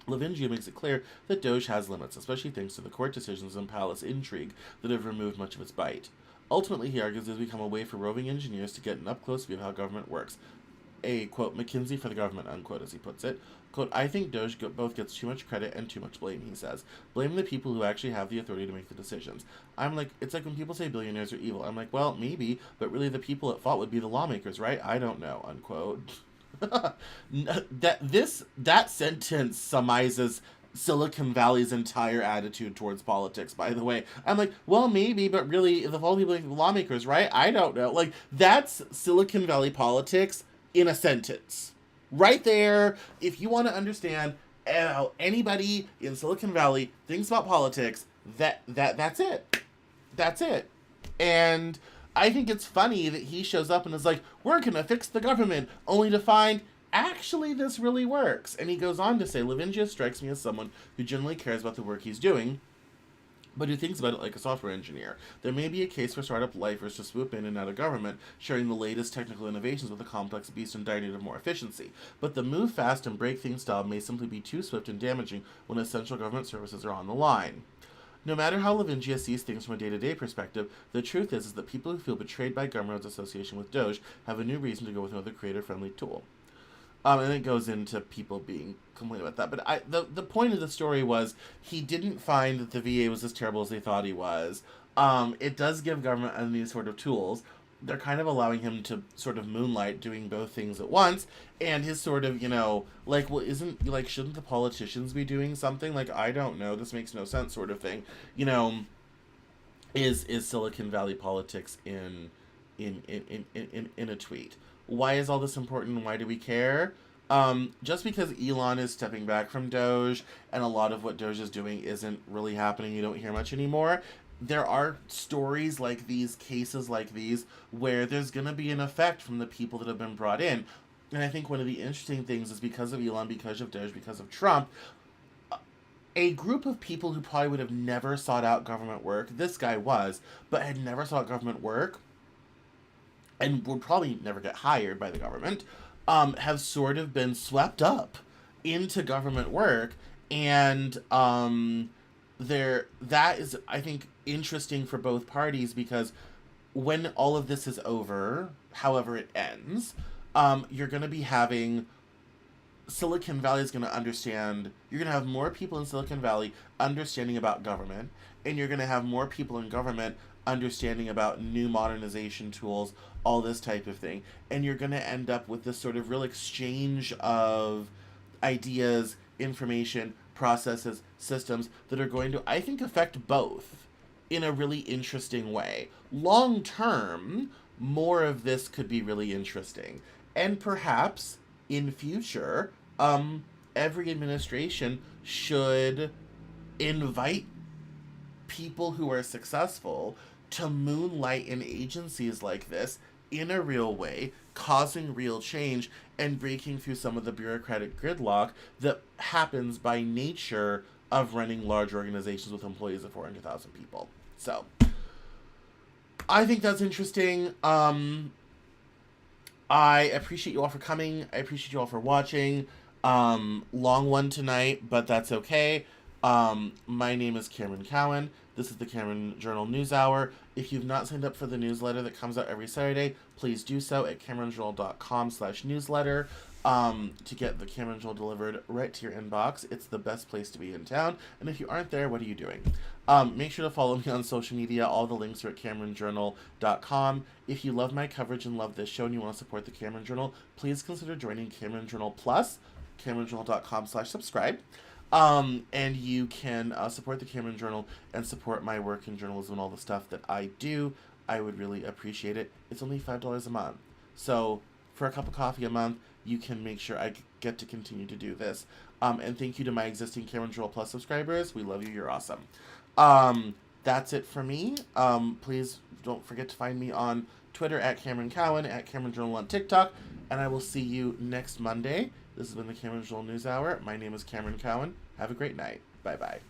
S1: Lavingia makes it clear that Doge has limits, especially thanks to the court decisions and palace intrigue that have removed much of its bite. Ultimately, he argues, it has become a way for roving engineers to get an up-close view of how government works. A, quote, McKinsey for the government, unquote, as he puts it. Quote, I think Doge both gets too much credit and too much blame, he says. Blame the people who actually have the authority to make the decisions. I'm like, it's like when people say billionaires are evil. I'm like, well, maybe, but really the people at fault would be the lawmakers, right? I don't know, unquote. that sentence surmises Silicon Valley's entire attitude towards politics, by the way. I'm like, well, maybe, but really, the fault people are the lawmakers, right? I don't know. Like, that's Silicon Valley politics in a sentence. Right there, if you want to understand how anybody in Silicon Valley thinks about politics, that's it. That's it. And I think it's funny that he shows up and is like, we're going to fix the government, only to find, actually, this really works. And he goes on to say, Lavingia strikes me as someone who generally cares about the work he's doing, but who thinks about it like a software engineer. There may be a case for startup lifers to swoop in and out of government, sharing the latest technical innovations with a complex beast in dire need of more efficiency. But the move fast and break things style may simply be too swift and damaging when essential government services are on the line. No matter how Lavingia sees things from a day-to-day perspective, the truth is that people who feel betrayed by Gumroad's association with Doge have a new reason to go with another creator-friendly tool. And it goes into people being complaining about that. But the point of the story was he didn't find that the VA was as terrible as they thought he was. It does give government these sort of tools. They're kind of allowing him to sort of moonlight doing both things at once. And his sort of, like, well, shouldn't the politicians be doing something? Like, I don't know, this makes no sense sort of thing. Is Silicon Valley politics in a tweet. Why is all this important? Why do we care? Just because Elon is stepping back from Doge and a lot of what Doge is doing isn't really happening, you don't hear much anymore. There are stories like these, cases like these, where there's going to be an effect from the people that have been brought in. And I think one of the interesting things is because of Elon, because of Doge, because of Trump, a group of people who probably would have never sought out government work, this guy was, but had never sought government work, and would probably never get hired by the government, have sort of been swept up into government work. And that is, I think, interesting for both parties, because when all of this is over, however it ends, you're going to be having Silicon Valley is going to understand, you're going to have more people in Silicon Valley understanding about government, and you're going to have more people in government understanding about new modernization tools, all this type of thing. And you're going to end up with this sort of real exchange of ideas, information, processes, systems that are going to, I think, affect both in a really interesting way. Long term, more of this could be really interesting. And perhaps in future, every administration should invite people who are successful to moonlight in agencies like this in a real way, causing real change and breaking through some of the bureaucratic gridlock that happens by nature of running large organizations with employees of 400,000 people. So, I think that's interesting. I appreciate you all for coming. I appreciate you all for watching. Long one tonight, but that's okay. My name is Cameron Cowan. This is the Cameron Journal News Hour. If you've not signed up for the newsletter that comes out every Saturday, please do so at CameronJournal.com/newsletter to get the Cameron Journal delivered right to your inbox. It's the best place to be in town. And if you aren't there, what are you doing? Make sure to follow me on social media. All the links are at CameronJournal.com. If you love my coverage and love this show and you want to support the Cameron Journal, please consider joining Cameron Journal Plus, CameronJournal.com/subscribe. And you can support the Cameron Journal and support my work in journalism and all the stuff that I do. I would really appreciate it. It's only $5 a month. So for a cup of coffee a month, you can make sure I get to continue to do this. And thank you to my existing Cameron Journal Plus subscribers. We love you. You're awesome. That's it for me. Please don't forget to find me on Twitter at Cameron Cowan, at Cameron Journal on TikTok, and I will see you next Monday. This has been the Cameron Journal News Hour. My name is Cameron Cowan. Have a great night. Bye-bye.